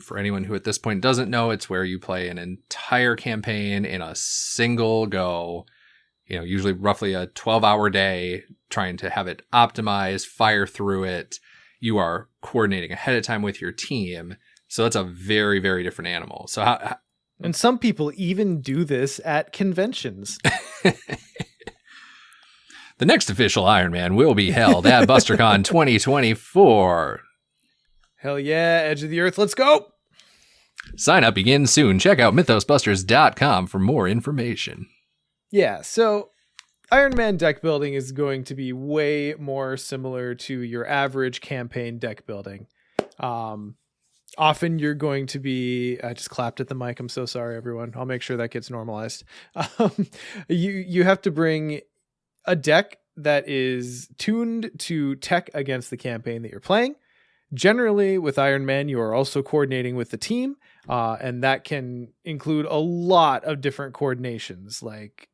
For anyone who at this point doesn't know, it's where you play an entire campaign in a single go, usually roughly a 12-hour day, trying to have it optimized, fire through it. You are coordinating ahead of time with your team. So that's a very, very different animal. So and some people even do this at conventions. The next official Iron Man will be held at BusterCon 2024. Hell yeah, Edge of the Earth, let's go! Sign up begins soon. Check out mythosbusters.com for more information. Yeah, so Iron Man deck building is going to be way more similar to your average campaign deck building. Often you're going to be... I just clapped at the mic. I'm so sorry, everyone. I'll make sure that gets normalized. You have to bring a deck that is tuned to tech against the campaign that you're playing. Generally, with Iron Man, you are also coordinating with the team, and that can include a lot of different coordinations, like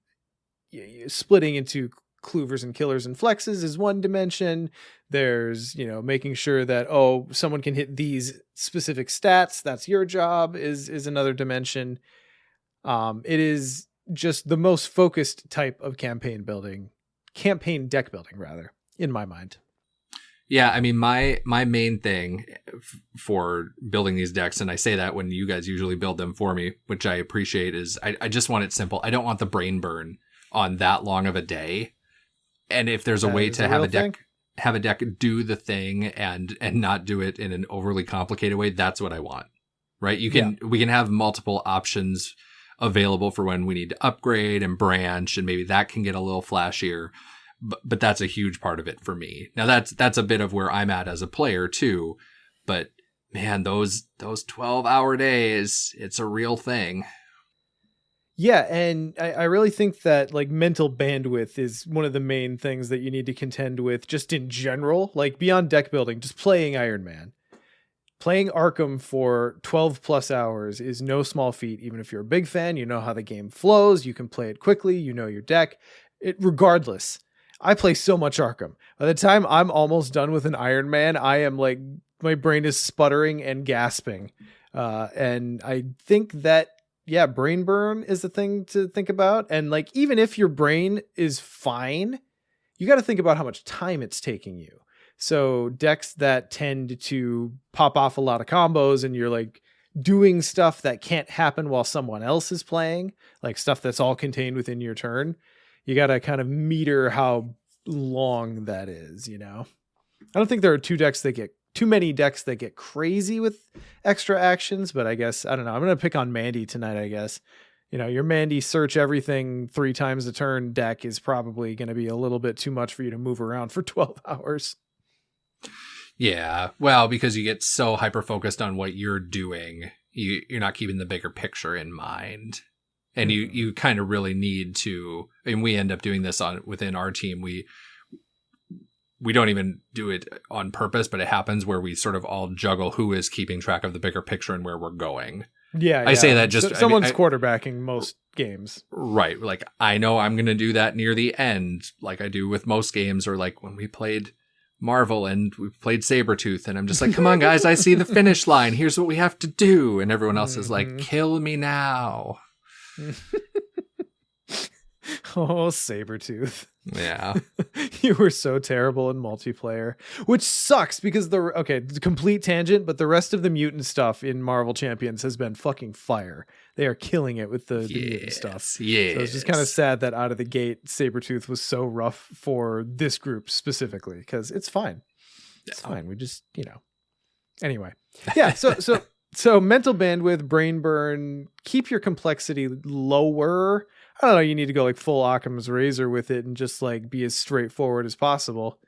splitting into cloovers and killers and flexes is one dimension. There's, making sure that, someone can hit these specific stats. That's your job is another dimension. It is just the most focused type of campaign deck building, rather, in my mind. Yeah, I mean, my main thing for building these decks, and I say that when you guys usually build them for me, which I appreciate, is I just want it simple. I don't want the brain burn on that long of a day. And if there's a way to have a deck do the thing and not do it in an overly complicated way, that's what I want. Right? We can have multiple options available for when we need to upgrade and branch, and maybe that can get a little flashier. But that's a huge part of it for me. Now that's a bit of where I'm at as a player too. But man, those 12-hour days, it's a real thing. Yeah, and I really think that like mental bandwidth is one of the main things that you need to contend with just in general, like beyond deck building, just playing Iron Man. Playing Arkham for 12 plus hours is no small feat. Even if you're a big fan, you know how the game flows, you can play it quickly, you know your deck. Regardless, I play so much Arkham. By the time I'm almost done with an Iron Man, I am like, my brain is sputtering and gasping. And I think that, brain burn is the thing to think about. And like, even if your brain is fine, you got to think about how much time it's taking you. So decks that tend to pop off a lot of combos and you're like doing stuff that can't happen while someone else is playing, like stuff that's all contained within your turn. You got to kind of meter how long that is, I don't think there are too many decks that get crazy with extra actions, but I guess, I don't know. I'm going to pick on Mandy tonight, I guess. Your Mandy search everything 3 times a turn deck is probably going to be a little bit too much for you to move around for 12 hours. Yeah, well, because you get so hyper-focused on what you're doing, you're not keeping the bigger picture in mind. And you kind of really need to, and we end up doing this within our team. We don't even do it on purpose, but it happens where we sort of all juggle who is keeping track of the bigger picture and where we're going. Yeah, I say that just someone's quarterbacking most games. Right. Like, I know I'm going to do that near the end, like I do with most games, or like when we played Marvel and we played Sabretooth, and I'm just like, come on, guys, I see the finish line. Here's what we have to do. And everyone else is like, kill me now. Oh, Sabretooth. Yeah. You were so terrible in multiplayer, which sucks because complete tangent, but the rest of the mutant stuff in Marvel Champions has been fucking fire. They are killing it with the mutant stuff. Yeah. So it's just kind of sad that out of the gate, Sabretooth was so rough for this group specifically, because it's fine. It's fine. We just, anyway. Yeah. So mental bandwidth, brain burn, keep your complexity lower. I don't know, you need to go like full Occam's razor with it and just like be as straightforward as possible.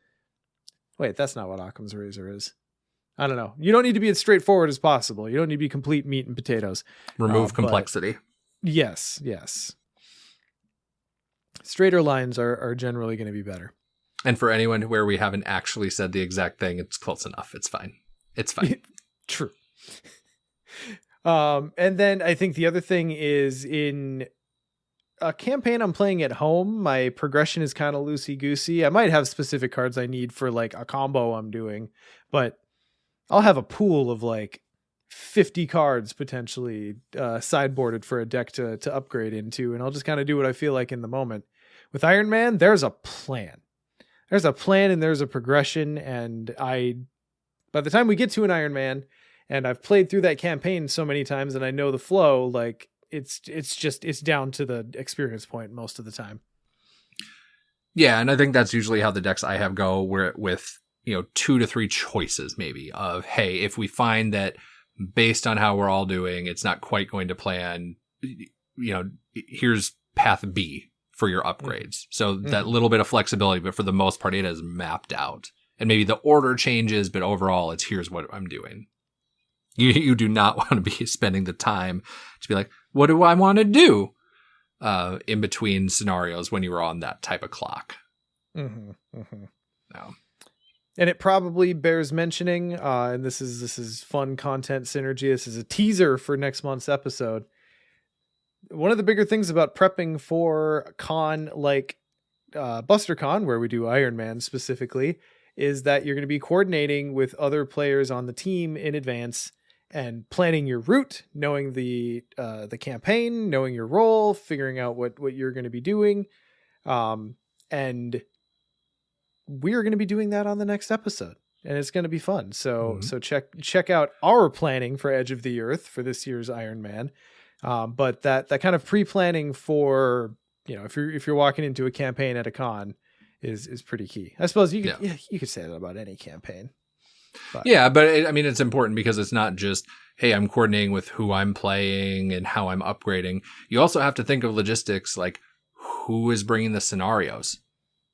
Wait, that's not what Occam's razor is. I don't know. You don't need to be as straightforward as possible. You don't need to be complete meat and potatoes. Remove complexity. Yes. Straighter lines are generally going to be better. And for anyone where we haven't actually said the exact thing, it's close enough. It's fine. True. And then I think the other thing is in a campaign I'm playing at home, my progression is kind of loosey-goosey. I might have specific cards I need for like a combo I'm doing, but I'll have a pool of like 50 cards potentially sideboarded for a deck to upgrade into, and I'll just kind of do what I feel like in the moment. With Iron Man, there's a plan. There's a plan and there's a progression, and by the time we get to an Iron Man, and I've played through that campaign so many times and I know the flow, like it's down to the experience point most of the time. Yeah, and I think that's usually how the decks I have go, where with 2 to 3 choices maybe of, hey, if we find that based on how we're all doing, it's not quite going to plan, here's path B for your upgrades. So that little bit of flexibility, but for the most part, it is mapped out. And maybe the order changes, but overall, it's here's what I'm doing. You do not want to be spending the time to be like, what do I want to do in between scenarios when you were on that type of clock? Mm-hmm, mm-hmm. No. And it probably bears mentioning, and this is fun content synergy. This is a teaser for next month's episode. One of the bigger things about prepping for a con like BusterCon, where we do Iron Man specifically, is that you're going to be coordinating with other players on the team in advance and planning your route, knowing the campaign, knowing your role, figuring out what you're going to be doing. And we're going to be doing that on the next episode, and it's going to be fun. So check out our planning for Edge of the Earth for this year's Iron Man. But that kind of pre-planning for, if you're walking into a campaign at a con is pretty key. I suppose you could say that about any campaign. But. Yeah, but it's important because it's not just, hey, I'm coordinating with who I'm playing and how I'm upgrading. You also have to think of logistics, like who is bringing the scenarios?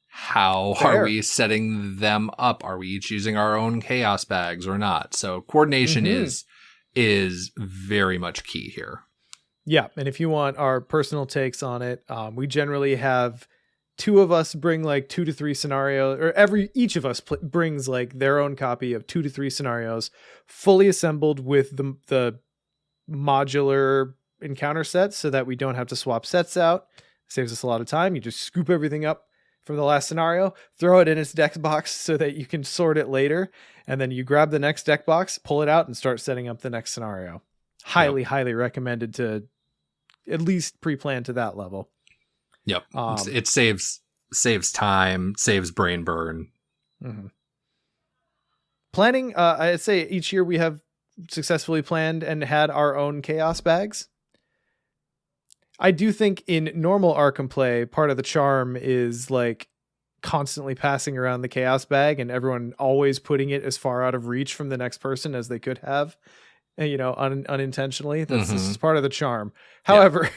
How are we setting them up? Are we each using our own chaos bags or not? So coordination is very much key here. Yeah, and if you want our personal takes on it, we generally have 2 of us bring like 2 to 3 scenarios, or each of us brings like their own copy of 2 to 3 scenarios, fully assembled with the modular encounter sets, so that we don't have to swap sets out. Saves us a lot of time. You just scoop everything up from the last scenario, throw it in its deck box so that you can sort it later, and then you grab the next deck box, pull it out, and start setting up the next scenario. Highly recommended to at least pre-plan to that level. Yep. It saves time, saves brain burn. Mm-hmm. Planning, I'd say each year we have successfully planned and had our own chaos bags. I do think in normal Arkham play, part of the charm is like constantly passing around the chaos bag and everyone always putting it as far out of reach from the next person as they could have, unintentionally. This is part of the charm. However,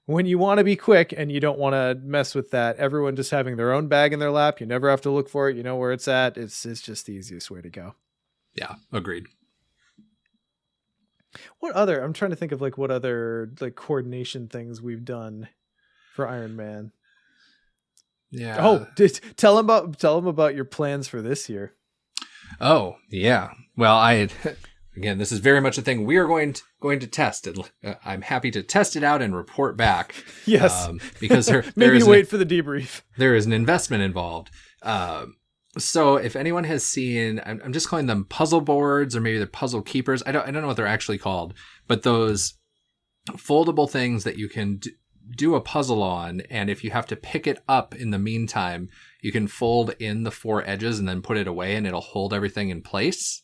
when you want to be quick and you don't want to mess with that, everyone just having their own bag in their lap, you never have to look for it. You know where it's at. It's just the easiest way to go. Yeah, agreed. I'm trying to think of like what other like coordination things we've done for Iron Man. Yeah. Oh, tell them about your plans for this year. Oh, yeah. Well, again, this is very much a thing we are going to test. And I'm happy to test it out and report back. Yes. Because there maybe is wait for the debrief. There is an investment involved. So if anyone has seen, I'm just calling them puzzle boards, or maybe they're puzzle keepers. I don't know what they're actually called, but those foldable things that you can do a puzzle on, and if you have to pick it up in the meantime, you can fold in the 4 edges and then put it away, and it'll hold everything in place.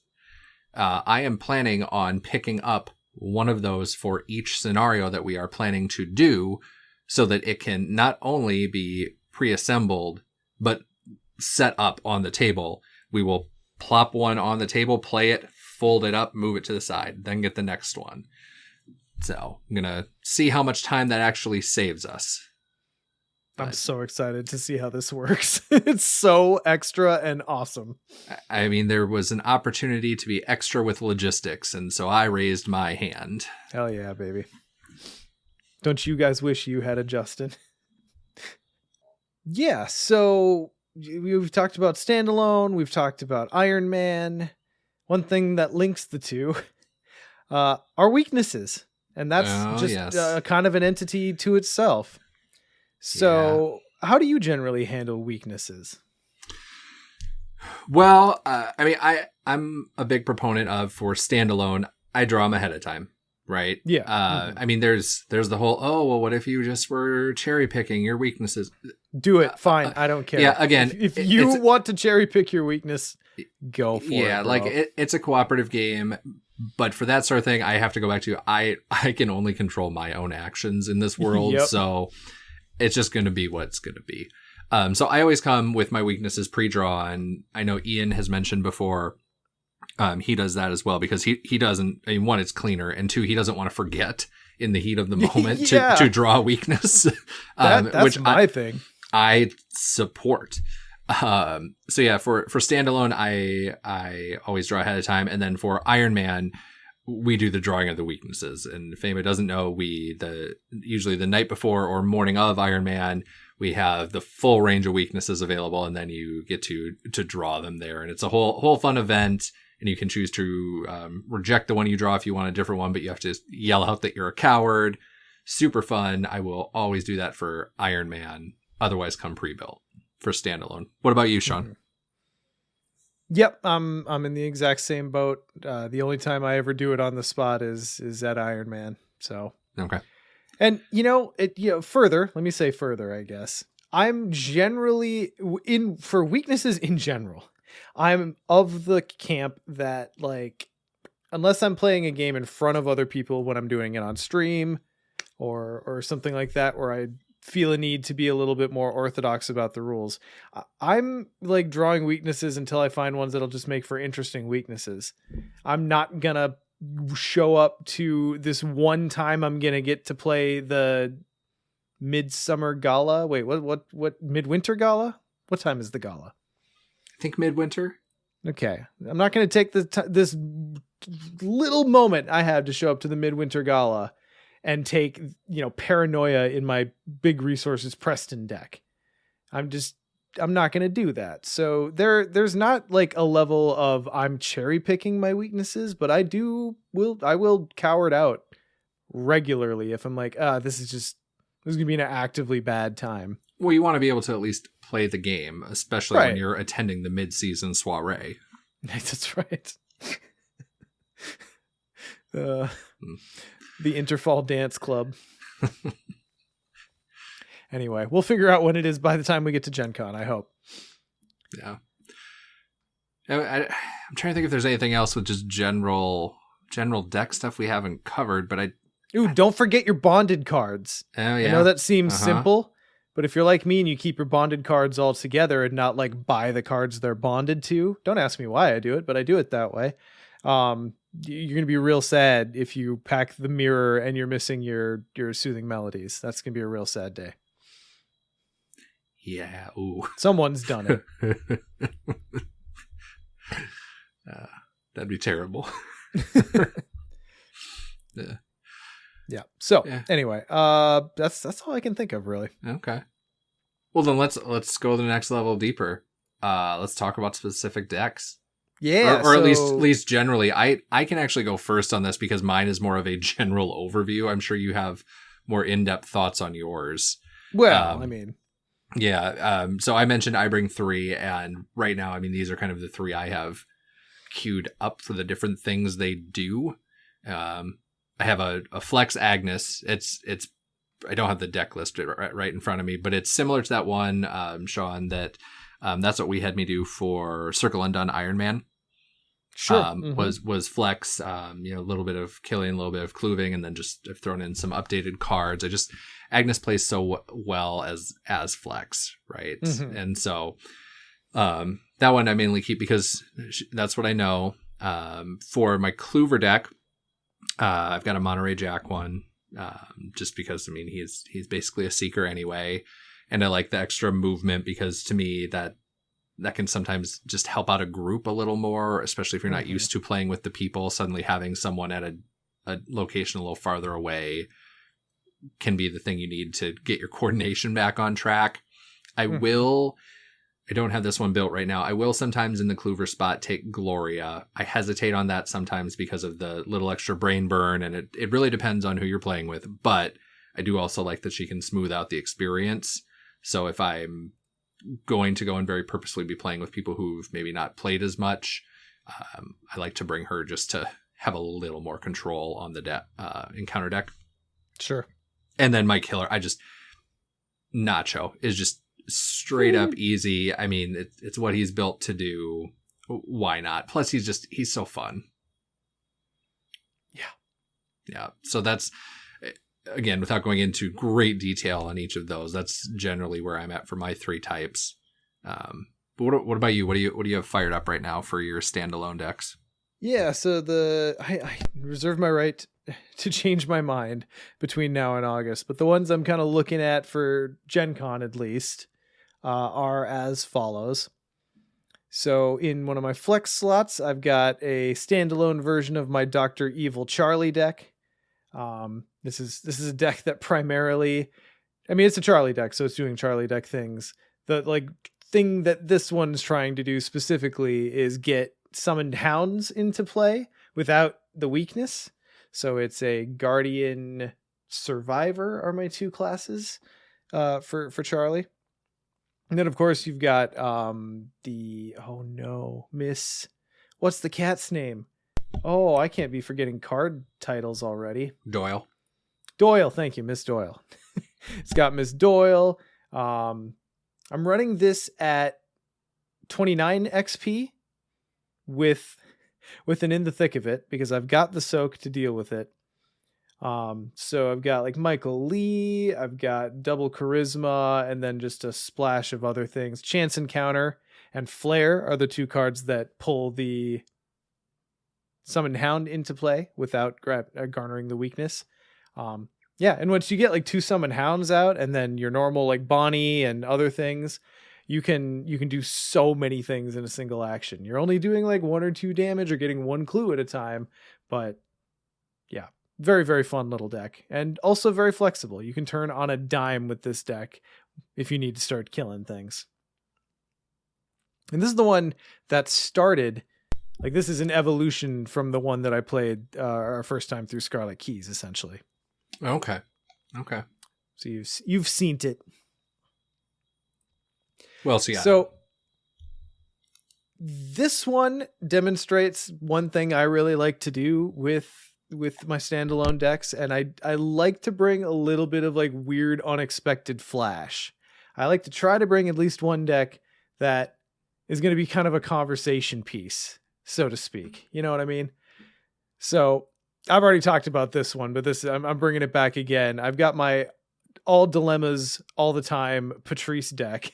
I am planning on picking up one of those for each scenario that we are planning to do, so that it can not only be pre-assembled, but set up on the table. We will plop one on the table, play it, fold it up, move it to the side, then get the next one. So I'm going to see how much time that actually saves us. I'm so excited to see how this works. It's so extra and awesome. I mean, there was an opportunity to be extra with logistics, and so I raised my hand. Hell yeah, baby. Don't you guys wish you had a Justin? Yeah, so we've talked about standalone. We've talked about Iron Man. One thing that links the two are weaknesses. And that's kind of an entity to itself. So how do you generally handle weaknesses? Well, I'm a big proponent of, for standalone, I draw them ahead of time. Right. Yeah. I mean, there's the whole, what if you just were cherry picking your weaknesses? Do it. Fine. I don't care. Yeah. Again, if you want to cherry pick your weakness, go for it. Yeah. Like it's a cooperative game, but for that sort of thing, I have to go back to, I can only control my own actions in this world. Yep. So it's just going to be what it's going to be. So I always come with my weaknesses pre-drawn. I know Ian has mentioned before, he does that as well, because he doesn't, I mean, one, it's cleaner, and two, he doesn't want to forget in the heat of the moment to draw a weakness. That's which my thing. I support. So yeah, for standalone, I always draw ahead of time. And then for Iron Man, we do the drawing of the weaknesses. And if anybody doesn't know, usually the night before or morning of Iron Man, we have the full range of weaknesses available, and then you get to draw them there. And it's a whole fun event. And you can choose to reject the one you draw if you want a different one, but you have to yell out that you're a coward. Super fun. I will always do that for Iron Man. Otherwise, come pre-built for standalone. What about you, Sean? Mm-hmm. Yep, I'm in the exact same boat. The only time I ever do it on the spot is at Iron Man. So okay. And further, let me say further, I guess. I'm generally for weaknesses in general. I'm of the camp that, like, unless I'm playing a game in front of other people when I'm doing it on stream or something like that, where I feel a need to be a little bit more orthodox about the rules, I'm like drawing weaknesses until I find ones that'll just make for interesting weaknesses. I'm not gonna show up to this one time I'm gonna get to play the Midsummer Gala. Wait, what Midwinter Gala? What time is the gala? I think midwinter. Okay. I'm not going to take this little moment I have to show up to the Midwinter Gala and take, paranoia in my big resources Preston deck. I'm not going to do that. So there's not like a level of I'm cherry picking my weaknesses, but I will coward out regularly if I'm like, this is going to be an actively bad time. Well, you want to be able to at least play the game, especially when you're attending the mid-season soiree. That's right. The Interfall Dance Club. Anyway, we'll figure out when it is by the time we get to Gen Con, I hope. Yeah. I'm trying to think if there's anything else with just general deck stuff we haven't covered, but don't forget your bonded cards. Oh, yeah. I know that seems simple, but if you're like me and you keep your bonded cards all together and not like buy the cards they're bonded to, don't ask me why I do it, but I do it that way. You're going to be real sad if you pack the mirror and you're missing your soothing melodies. That's going to be a real sad day. Yeah. Ooh. Someone's done it. That'd be terrible. Yeah. Yeah. So anyway, that's all I can think of, really. Okay. Well, then let's go to the next level deeper. Let's talk about specific decks. Yeah, or at so- least generally. I can actually go first on this because mine is more of a general overview. I'm sure you have more in-depth thoughts on yours. Well, I mean, Yeah. So I mentioned I bring 3, and right now, I mean, these are kind of the 3 I have queued up for the different things they do. I have a Flex Agnes. It's I don't have the deck list right in front of me, but it's similar to that one, Sean, that's what we had me do for Circle Undone Iron Man. sure. Was Flex, a little bit of killing, a little bit of clooving, and then just I've thrown in some updated cards. Agnes plays so well as Flex, right? Mhm. And so that one I mainly keep because that's what I know. For my Clover deck, I've got a Monterey Jack one, just because, I mean, he's basically a seeker anyway. And I like the extra movement because to me that can sometimes just help out a group a little more, especially if you're not used to playing with the people. Suddenly having someone at a location a little farther away can be the thing you need to get your coordination back on track. I don't have this one built right now. I will sometimes in the Clover spot take Gloria. I hesitate on that sometimes because of the little extra brain burn, and it really depends on who you're playing with. But I do also like that she can smooth out the experience. So if I'm going to go and very purposely be playing with people who've maybe not played as much, I like to bring her just to have a little more control on the encounter deck. Sure. And then my killer, Nacho is just straight up easy. I mean, it's what he's built to do. Why not? Plus, he's so fun. Yeah. So that's, again, without going into great detail on each of those, that's generally where I'm at for my 3 types. But what about you? What do you have fired up right now for your standalone decks? Yeah, so I reserve my right to change my mind between now and August, but the ones I'm kind of looking at for Gen Con at least are as follows. So in one of my flex slots, I've got a standalone version of my Dr. Evil Charlie deck. This is a deck that primarily, I mean, it's a Charlie deck, so it's doing Charlie deck things. The thing that this one's trying to do specifically is get summoned hounds into play without the weakness. So it's a Guardian Survivor are my 2 classes for Charlie. And then of course you've got what's the cat's name? Oh, I can't be forgetting card titles already. Doyle, thank you, Miss Doyle. It's got Miss Doyle. I'm running this at 29 XP with an in the thick of it because I've got the soak to deal with it. So I've got like Michael Lee, I've got double charisma, and then just a splash of other things. Chance Encounter and Flare are the 2 cards that pull the Summon Hound into play without garnering the weakness. Yeah, and once you get like 2 Summon Hounds out and then your normal like Bonnie and other things, you can do so many things in a single action. You're only doing like 1 or 2 damage or getting 1 clue at a time, but yeah, very, very fun little deck and also very flexible. You can turn on a dime with this deck if you need to start killing things. And this is the one that started, like this is an evolution from the one that I played our first time through Scarlet Keys, essentially. Okay. So you've seen it. Well, so yeah. So this one demonstrates one thing I really like to do with my standalone decks, and I like to bring a little bit of like weird, unexpected flash. I like to try to bring at least one deck that is going to be kind of a conversation piece, so to speak. You know what I mean? So I've already talked about this one, but I'm bringing it back again. I've got my all dilemmas all the time Patrice deck.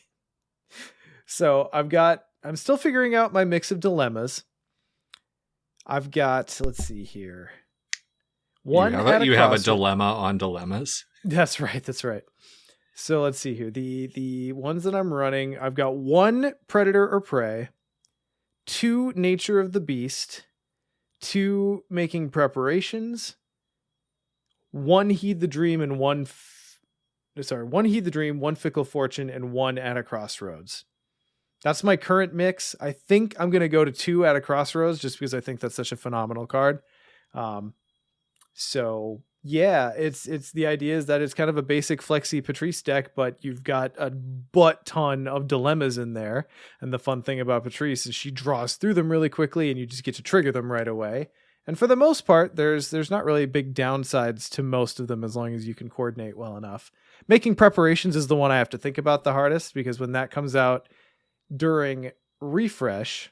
So I'm still figuring out my mix of dilemmas. I've got, let's see here. You have a dilemma on dilemmas. That's right. So let's see here. The ones that I'm running, I've got 1 Predator or Prey, 2 Nature of the Beast, 2 Making Preparations, 1 Heed the Dream, and 1 Heed the Dream, 1 Fickle Fortune, and 1 At a Crossroads. That's my current mix. I think I'm going to go to 2 at a Crossroads just because I think that's such a phenomenal card. So yeah, it's the idea is that it's kind of a basic flexi Patrice deck, but you've got a butt ton of dilemmas in there. And the fun thing about Patrice is she draws through them really quickly and you just get to trigger them right away. And for the most part, there's not really big downsides to most of them as long as you can coordinate well enough. Making preparations is the one I have to think about the hardest, because when that comes out during refresh,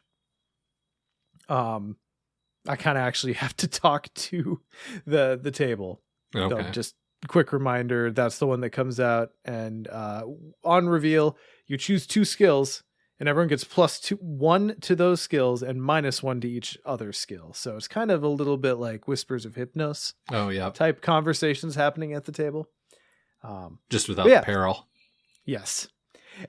I kind of actually have to talk to the table. Okay. So just quick reminder, that's the one that comes out, and on reveal, you choose 2 skills, and everyone gets +1 to those skills and -1 to each other skill. So it's kind of a little bit like Whispers of Hypnos Oh, yeah. type conversations happening at the table. Just without yeah. the peril. Yes.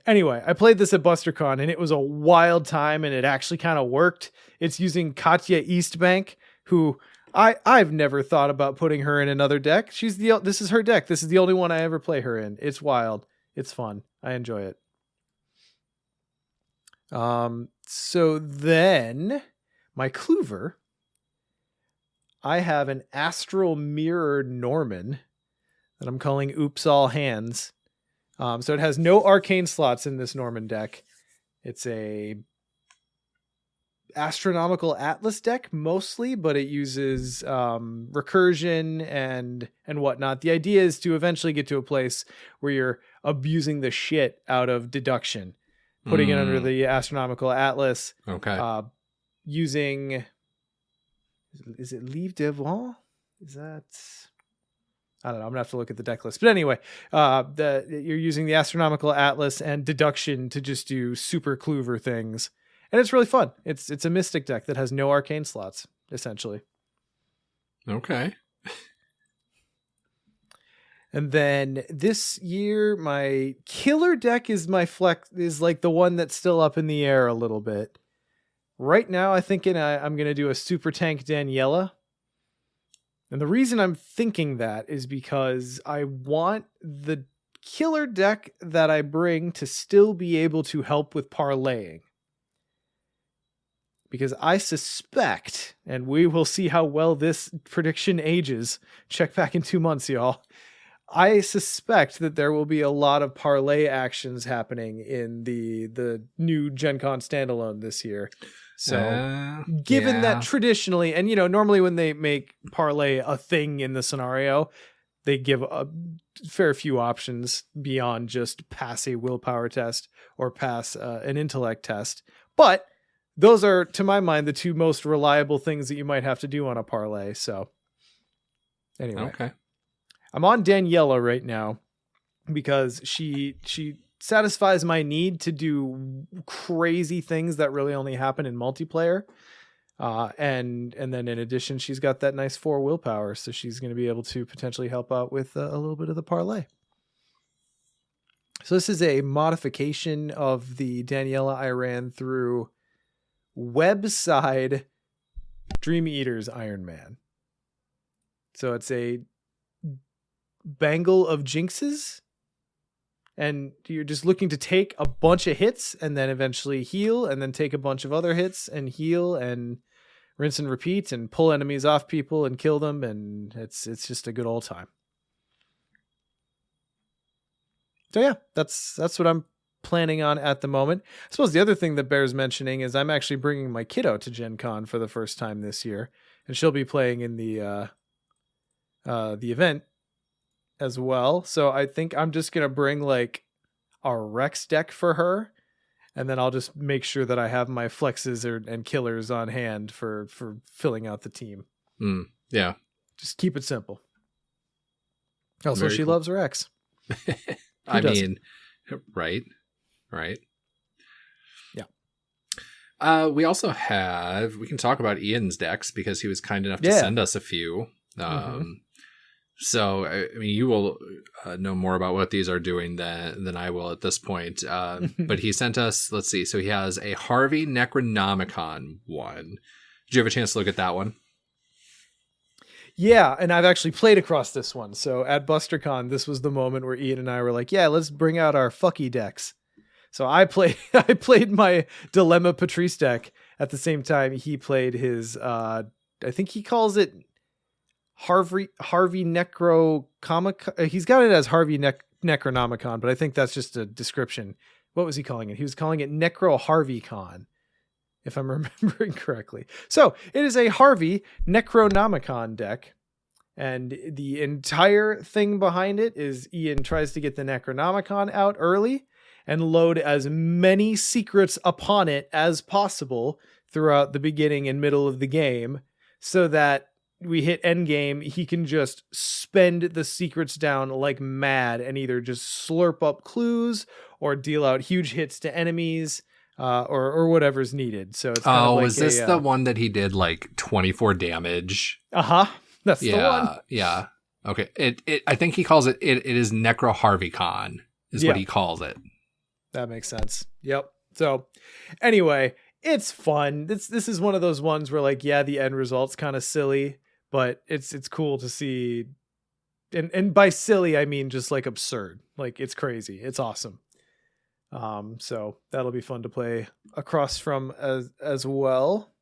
Anyway, I played this at BusterCon and it was a wild time, and it actually kind of worked. It's using Katya Eastbank, who I've never thought about putting her in another deck. This is her deck. This is the only one I ever play her in. It's wild. It's fun. I enjoy it. So then my Kluver, I have an Astral Mirror Norman that I'm calling Oops All Hands. So it has no arcane slots in this Norman deck. It's a Astronomical Atlas deck mostly, but it uses recursion and whatnot. The idea is to eventually get to a place where you're abusing the shit out of deduction, putting it under the Astronomical Atlas. Okay. Using, is it Livre Devant? Is that... I don't know. I'm gonna have to look at the deck list, but anyway, you're using the Astronomical Atlas and deduction to just do super Kluver things, and it's really fun. It's a Mystic deck that has no arcane slots, essentially. Okay. And then this year, my killer deck is like the one that's still up in the air a little bit. Right now, I'm gonna do a Super Tank Daniela. And the reason I'm thinking that is because I want the killer deck that I bring to still be able to help with parlaying. Because I suspect, and we will see how well this prediction ages, check back in 2 months, y'all. I suspect that there will be a lot of parlay actions happening in the new Gen Con standalone this year. So given that traditionally, and normally when they make parlay a thing in the scenario, they give a fair few options beyond just pass a willpower test or pass an intellect test. But those are, to my mind, the 2 most reliable things that you might have to do on a parlay. So anyway, okay. I'm on Daniela right now because she satisfies my need to do crazy things that really only happen in multiplayer. And then in addition, she's got that nice 4 willpower. So she's going to be able to potentially help out with a little bit of the parlay. So this is a modification of the Daniela I ran through Webside Dream Eater's Iron Man. So it's a Bangle of Jinxes. And you're just looking to take a bunch of hits and then eventually heal, and then take a bunch of other hits and heal and rinse and repeat and pull enemies off people and kill them. And it's just a good old time. So yeah, that's what I'm planning on at the moment. I suppose the other thing that bears mentioning is I'm actually bringing my kiddo to Gen Con for the first time this year, and she'll be playing in the event as well. So I think I'm just going to bring like a Rex deck for her. And then I'll just make sure that I have my flexes and killers on hand for filling out the team. Yeah. Just keep it simple. Also, Very she cool. loves Rex. I mean, right. Yeah. We also we can talk about Ian's decks because he was kind enough to send us a few. So, I mean, you will know more about what these are doing than I will at this point. But he sent us, let's see. So he has a Harvey Necronomicon one. Did you have a chance to look at that one? Yeah, and I've actually played across this one. So at BusterCon, this was the moment where Ian and I were like, yeah, let's bring out our fucky decks. So I played my Dilemma Patrice deck at the same time he played his I think he calls it Harvey Necrocomic. He's got it as Harvey Necronomicon, but I think that's just a description. What was he calling it? He was calling it Necro Harvey Con, if I'm remembering correctly. So it is a Harvey Necronomicon deck. And the entire thing behind it is Ian tries to get the Necronomicon out early and load as many secrets upon it as possible throughout the beginning and middle of the game, so that we hit end game, he can just spend the secrets down like mad and either just slurp up clues or deal out huge hits to enemies, or whatever's needed. So it's kind of like is this the one that he did like 24 damage? That's the one. Yeah. Okay. I think he calls it is Necro Harvey Con is what he calls it. That makes sense. Yep. So anyway, it's fun. This is one of those ones where like, yeah, the end result's kind of silly, but it's cool to see. And by silly, I mean just like absurd. Like it's crazy. It's awesome. So that'll be fun to play across from as well.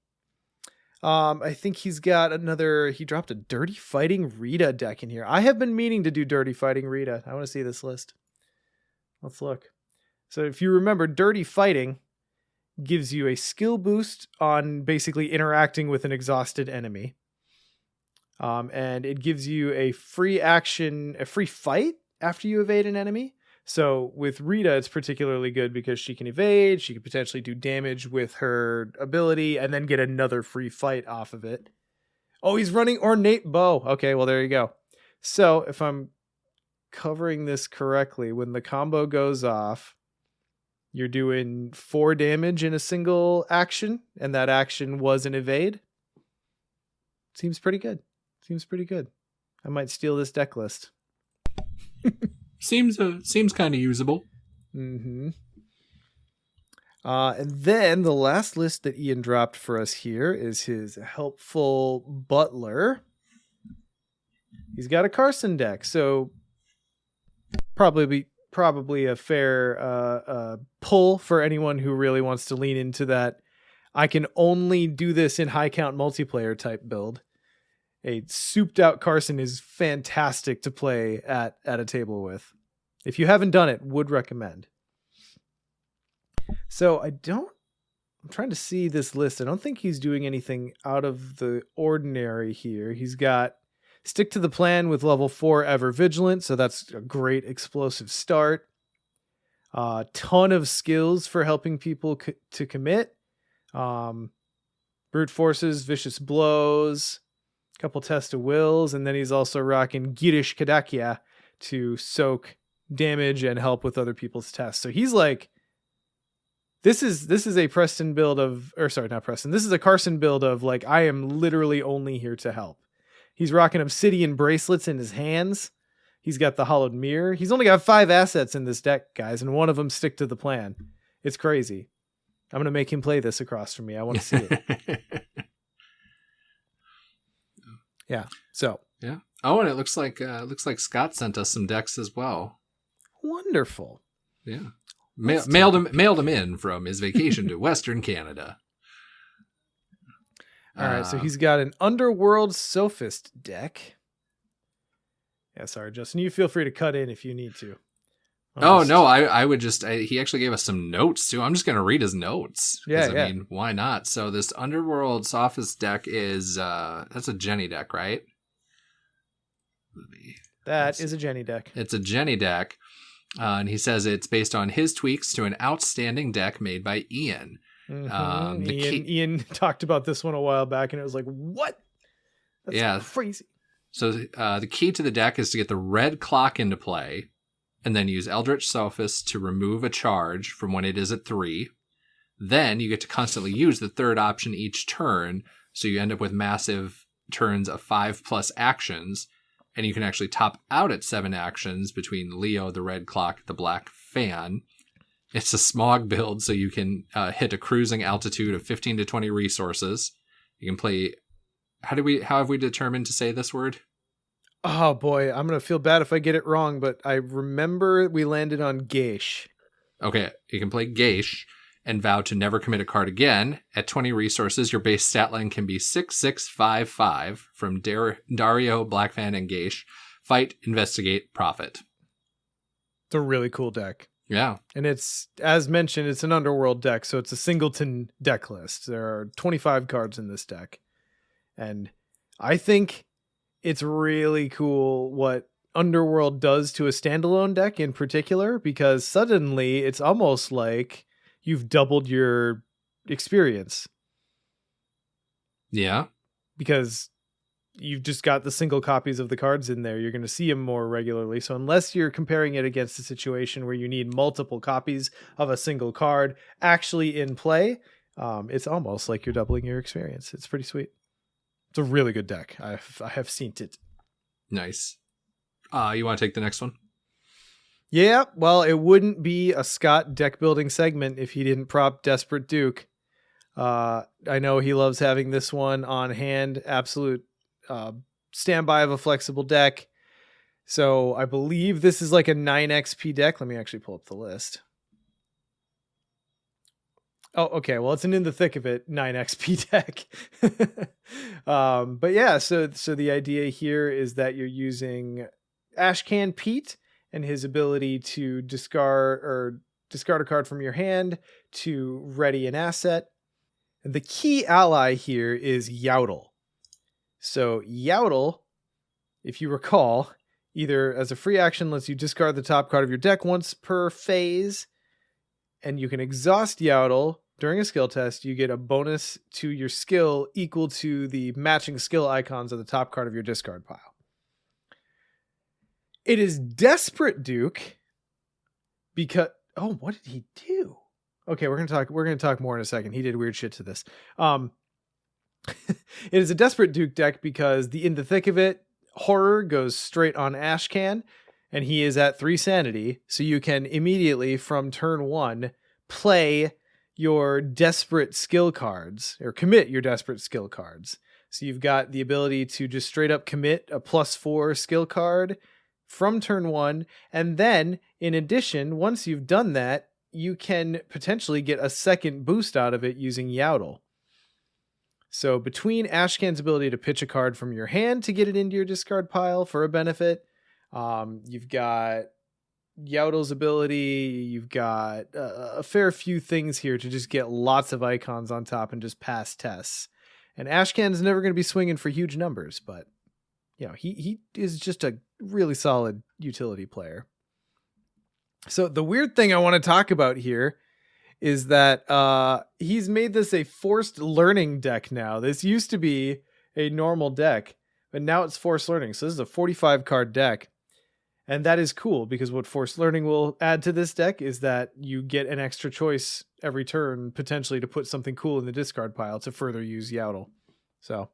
I think he dropped a Dirty Fighting Rita deck in here. I have been meaning to do Dirty Fighting Rita. I want to see this list. Let's look. So if you remember, Dirty Fighting gives you a skill boost on basically interacting with an exhausted enemy. And it gives you a free fight after you evade an enemy. So with Rita, it's particularly good because she can evade, she can potentially do damage with her ability, and then get another free fight off of it. Oh, he's running Ornate Bow. Okay, well, there you go. So if I'm covering this correctly, when the combo goes off, you're doing 4 damage in a single action, and that action was an evade. Seems pretty good. I might steal this deck list. Seems kind of usable. Mm-hmm. And then the last list that Ian dropped for us here is his Helpful Butler. He's got a Carson deck, so probably a fair pull for anyone who really wants to lean into that. I can only do this in high count multiplayer type build. A souped out Carson is fantastic to play at a table with. If you haven't done it, would recommend. So I'm trying to see this list. I don't think he's doing anything out of the ordinary here. He's got Stick to the Plan with level 4 Ever Vigilant. So that's a great explosive start. Ton of skills for helping people to commit. Brute Forces, Vicious Blows, couple Test of Wills, and then he's also rocking Girish Kadakya to soak damage and help with other people's tests. So he's like, this is a Preston build of, or sorry, not Preston. This is a Carson build of like, I am literally only here to help. He's rocking obsidian bracelets in his hands. He's got the hollowed mirror. He's only got 5 assets in this deck, guys, and one of them Stick to the Plan. It's crazy. I'm going to make him play this across from me. I want to see it. Yeah. So. Yeah. Oh, and it looks like Scott sent us some decks as well. Wonderful. Yeah. Mailed him in from his vacation to Western Canada. All right. So he's got an Underworld Sophist deck. Yeah. Sorry, Justin. You feel free to cut in if you need to. I would just, he actually gave us some notes too. I'm just going to read his notes. Yeah. I mean, why not? So this Underworld Sophist deck is, that's a Jenny deck, right? That is a Jenny deck. It's a Jenny deck. And he says it's based on his tweaks to an outstanding deck made by Ian. Mm-hmm. Ian talked about this one a while back and it was like, what? That's crazy. So the key to the deck is to get the red clock into play, and then use Eldritch Sophist to remove a charge from when it is at 3. Then you get to constantly use the third option each turn, so you end up with massive turns of 5+ actions, and you can actually top out at 7 actions between Leo, the red clock, the black fan. It's a smog build, so you can hit a cruising altitude of 15 to 20 resources. You can play... How have we determined to say this word? Oh boy, I'm going to feel bad if I get it wrong, but I remember we landed on Geish. Okay, you can play Geish and vow to never commit a card again. At 20 resources, your base stat line can be 6/6/5/5 from Dario, Blackfan, and Geish. Fight, investigate, profit. It's a really cool deck. Yeah. And it's, as mentioned, it's an Underworld deck, so it's a singleton deck list. There are 25 cards in this deck. And I think it's really cool what Underworld does to a standalone deck in particular, because suddenly it's almost like you've doubled your experience. Yeah. Because you've just got the single copies of the cards in there. You're going to see them more regularly. So unless you're comparing it against a situation where you need multiple copies of a single card actually in play, it's almost like you're doubling your experience. It's pretty sweet. It's a really good deck. I have seen it. Nice. You want to take the next one? Yeah, well, it wouldn't be a Scott deck building segment if he didn't prop Desperate Duke. I know he loves having this one on hand. Absolute standby of a flexible deck. So I believe this is like a 9 XP deck. Let me actually pull up the list. Oh, okay. Well, it's an in the thick of it 9 XP deck. But yeah, so the idea here is that you're using Ashcan Pete and his ability to discard a card from your hand to ready an asset. And the key ally here is Yowdle. So Yowdle, if you recall, either as a free action lets you discard the top card of your deck once per phase, and you can exhaust Yowdle during a skill test. You get a bonus to your skill equal to the matching skill icons of the top card of your discard pile. It is Desperate Duke because what did he do? Okay, we're gonna talk more in a second. He did weird shit to this. It is a Desperate Duke deck because the in the thick of it horror goes straight on Ashcan, and he is at 3 sanity, so you can immediately from turn 1 play your desperate skill cards or commit your desperate skill cards. So you've got the ability to just straight up commit a +4 skill card from turn 1, and then in addition, once you've done that, you can potentially get a second boost out of it using Yowdle. So between Ashcan's ability to pitch a card from your hand to get it into your discard pile for a benefit, you've got Yowdle's ability, you've got a fair few things here to just get lots of icons on top and just pass tests. And Ashcan's never going to be swinging for huge numbers, but he is just a really solid utility player. So the weird thing I want to talk about here is that he's made this a forced learning deck now. This used to be a normal deck, but now it's forced learning. So this is a 45 card deck. And that is cool because what forced learning will add to this deck is that you get an extra choice every turn, potentially to put something cool in the discard pile to further use Yowdle. So.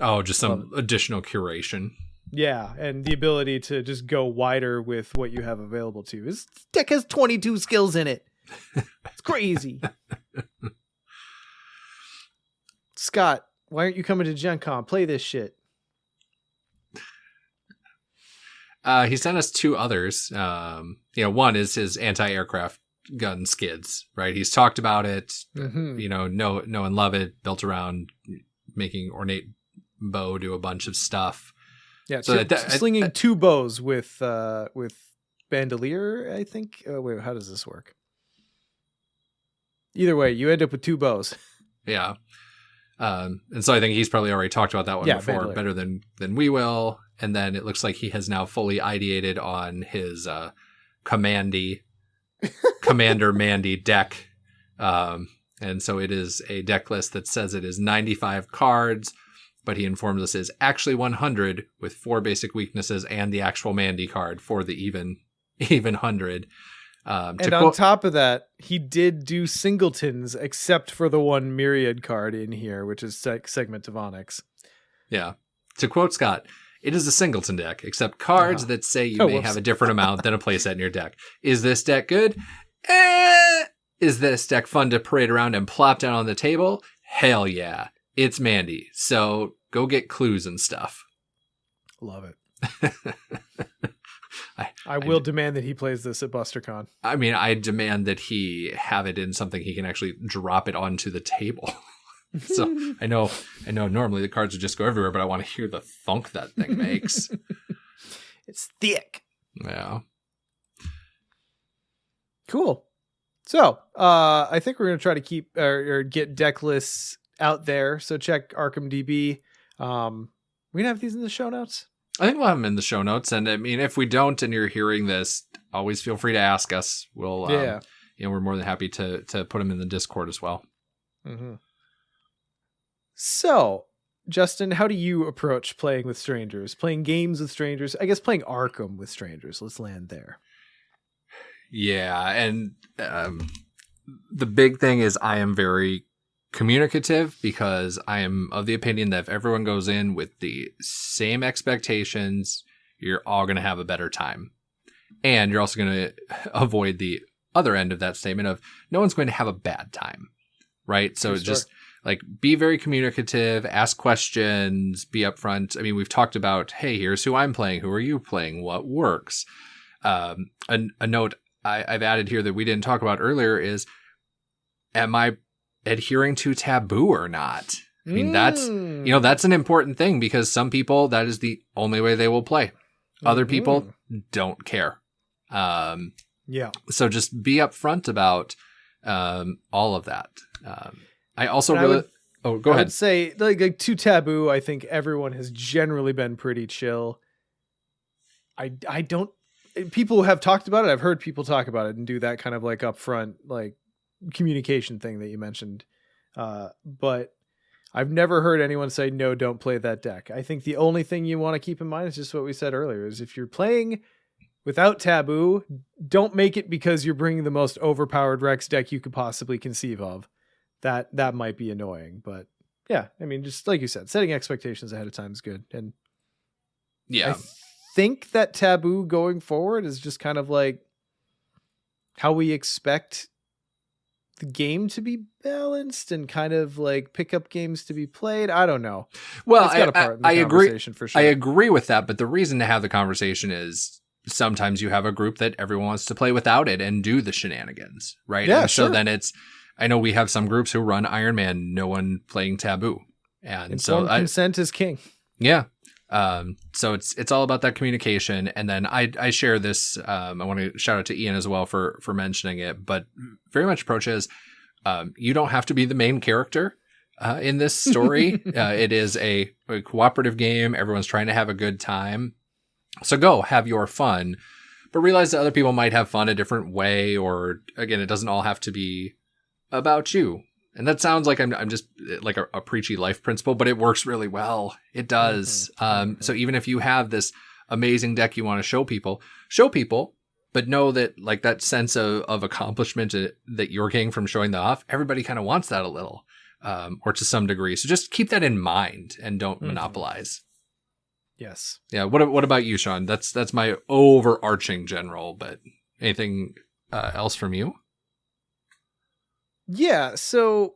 Oh, just some additional curation. Yeah, and the ability to just go wider with what you have available to you. This deck has 22 skills in it. It's crazy. Scott, why aren't you coming to Gen Con? Play this shit. He sent us 2 others. One is his anti-aircraft gun skids, right? He's talked about it, know and love it, built around making ornate bow do a bunch of stuff. Yeah, so slinging 2 bows with bandolier, I think. Oh, wait, how does this work? Either way, you end up with 2 bows. Yeah. And so I think he's probably already talked about that one before, bandolier. Better than we will. And then it looks like he has now fully ideated on his Commander Mandy deck. And so it is a deck list that says it is 95 cards, but he informs us is actually 100 with 4 basic weaknesses and the actual Mandy card for the even 100. And on top of that, he did do singletons except for the 1 Myriad card in here, which is Segment of Onyx. Yeah. To quote Scott, it is a singleton deck, except cards that say you may have a different amount than a playset in your deck. Is this deck good? Is this deck fun to parade around and plop down on the table? Hell yeah. It's Mandy. So go get clues and stuff. Love it. I will demand that he plays this at BusterCon. I mean, I demand that he have it in something he can actually drop it onto the table. So I know normally the cards would just go everywhere, but I want to hear the thunk that thing makes. It's thick. Yeah. Cool. So I think we're going to try to keep or get deck lists out there. So check ArkhamDB. We going to have these in the show notes? I think we'll have them in the show notes. And I mean, if we don't and you're hearing this, always feel free to ask us. We'll, we're more than happy to put them in the Discord as well. Mm-hmm. So, Justin, how do you approach playing with strangers? Playing games with strangers? I guess playing Arkham with strangers. Let's land there. Yeah, and the big thing is I am very communicative because I am of the opinion that if everyone goes in with the same expectations, you're all going to have a better time. And you're also going to avoid the other end of that statement of no one's going to have a bad time, right? So just like be very communicative, ask questions, be upfront. I mean, we've talked about, hey, here's who I'm playing. Who are you playing? What works? A note I've added here that we didn't talk about earlier is, am I adhering to taboo or not? I mean, that's an important thing because some people, that is the only way they will play. Other people don't care. So just be upfront about all of that. I also go ahead. I would say like to taboo, I think everyone has generally been pretty chill. I don't, people have talked about it. I've heard people talk about it and do that kind of like upfront, like communication thing that you mentioned. But I've never heard anyone say, no, don't play that deck. I think the only thing you want to keep in mind is just what we said earlier is if you're playing without taboo, don't make it because you're bringing the most overpowered Rex deck you could possibly conceive of. That might be annoying, but yeah, I mean, just like you said, setting expectations ahead of time is good. And yeah, I think that taboo going forward is just kind of like how we expect the game to be balanced and kind of like pickup games to be played. I don't know. Well, I agree for sure. I agree with that, but the reason to have the conversation is sometimes you have a group that everyone wants to play without it and do the shenanigans, right? Yeah, and sure. So then I know we have some groups who run Iron Man, no one playing taboo. And informed consent is king. Yeah. So it's all about that communication. And then I share this. I want to shout out to Ian as well for mentioning it, but very much approach as you don't have to be the main character in this story. It is a cooperative game. Everyone's trying to have a good time. So go have your fun, but realize that other people might have fun a different way. Or again, it doesn't all have to be about you. And that sounds like I'm just like a preachy life principle, but it works really well. It does. So even if you have this amazing deck you want to show people, but know that like that sense of accomplishment that you're getting from showing that off, everybody kind of wants that a little, or to some degree. So just keep that in mind and don't monopolize. Yes. Yeah. What about you, Sean? That's my overarching general, but anything else from you? Yeah, so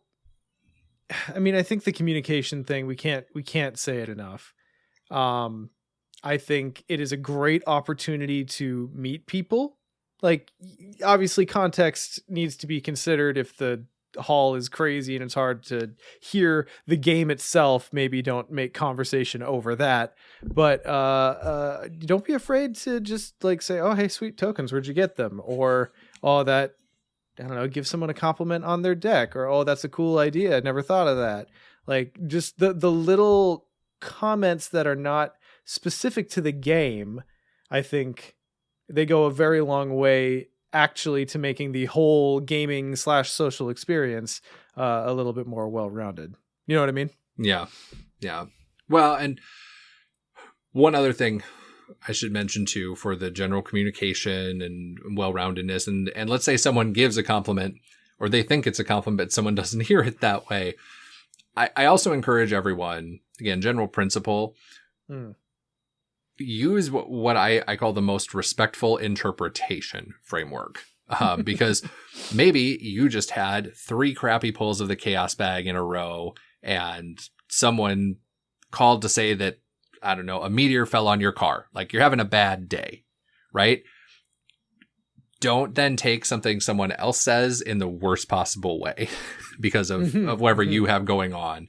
I mean, I think the communication thing, we can't say it enough. I think it is a great opportunity to meet people. Like obviously context needs to be considered if the hall is crazy and it's hard to hear the game itself. Maybe don't make conversation over that. But don't be afraid to just like say, "Oh, hey, sweet tokens, where'd you get them?" Or, "Oh, that I don't know, give someone a compliment on their deck," or, "Oh, that's a cool idea. I never thought of that." Like just the little comments that are not specific to the game, I think they go a very long way actually to making the whole gaming / social experience a little bit more well-rounded. You know what I mean? Yeah. Yeah. Well, and one other thing I should mention too for the general communication and well-roundedness. And let's say someone gives a compliment or they think it's a compliment, but someone doesn't hear it that way. I also encourage everyone, again, general principle, use what I call the most respectful interpretation framework. Because maybe you just had 3 crappy pulls of the chaos bag in a row and someone called to say that, I don't know, a meteor fell on your car. Like you're having a bad day, right? Don't then take something someone else says in the worst possible way because of whatever you have going on.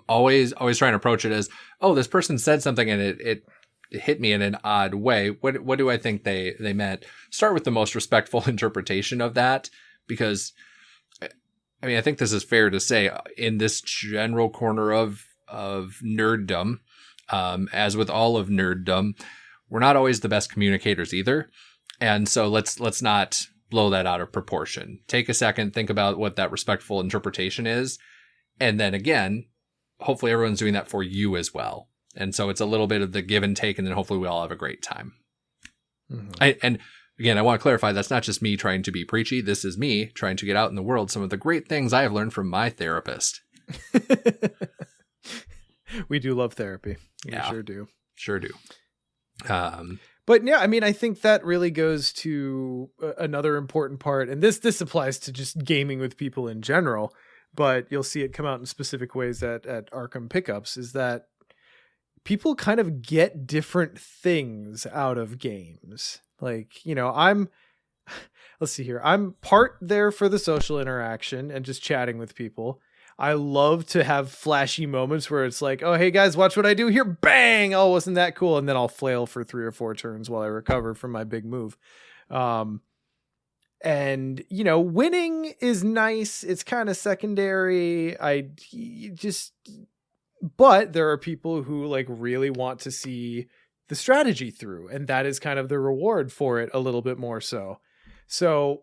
Always try and approach it as, oh, this person said something and it hit me in an odd way. What do I think they meant? Start with the most respectful interpretation of that, because I mean, I think this is fair to say in this general corner of nerddom, as with all of nerddom, we're not always the best communicators either. And so let's not blow that out of proportion. Take a second, think about what that respectful interpretation is. And then again, hopefully everyone's doing that for you as well. And so it's a little bit of the give and take, and then hopefully we all have a great time. And again, I want to clarify, that's not just me trying to be preachy. This is me trying to get out in the world some of the great things I have learned from my therapist. We do love therapy. We Yeah. sure do. Sure do. But yeah, I mean, I think that really goes to another important part, and this applies to just gaming with people in general, but you'll see it come out in specific ways at Arkham Pickups, is that people kind of get different things out of games. Like, you know, let's see here. I'm part there for the social interaction and just chatting with people. I love to have flashy moments where it's like, oh, hey guys, watch what I do here. Bang. Oh, wasn't that cool? And then I'll flail for 3 or 4 turns while I recover from my big move. And you know, winning is nice. It's kind of secondary. But there are people who like really want to see the strategy through, and that is kind of the reward for it a little bit more so. So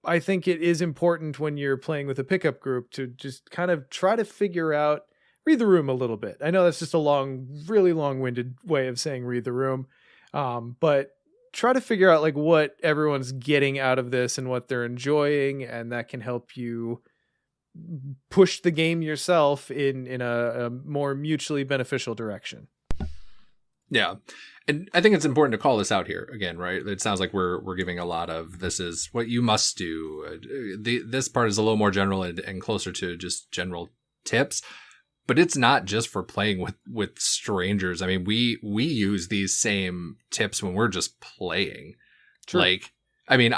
I think it is important when you're playing with a pickup group to just kind of try to figure out, read the room a little bit. I know that's just a really long-winded way of saying read the room. But try to figure out like what everyone's getting out of this and what they're enjoying. And that can help you push the game yourself in a more mutually beneficial direction. Yeah. And I think it's important to call this out here again, right? It sounds like we're giving a lot of, this is what you must do. This part is a little more general and closer to just general tips, but it's not just for playing with strangers. I mean, we use these same tips when we're just playing. True. Like, I mean,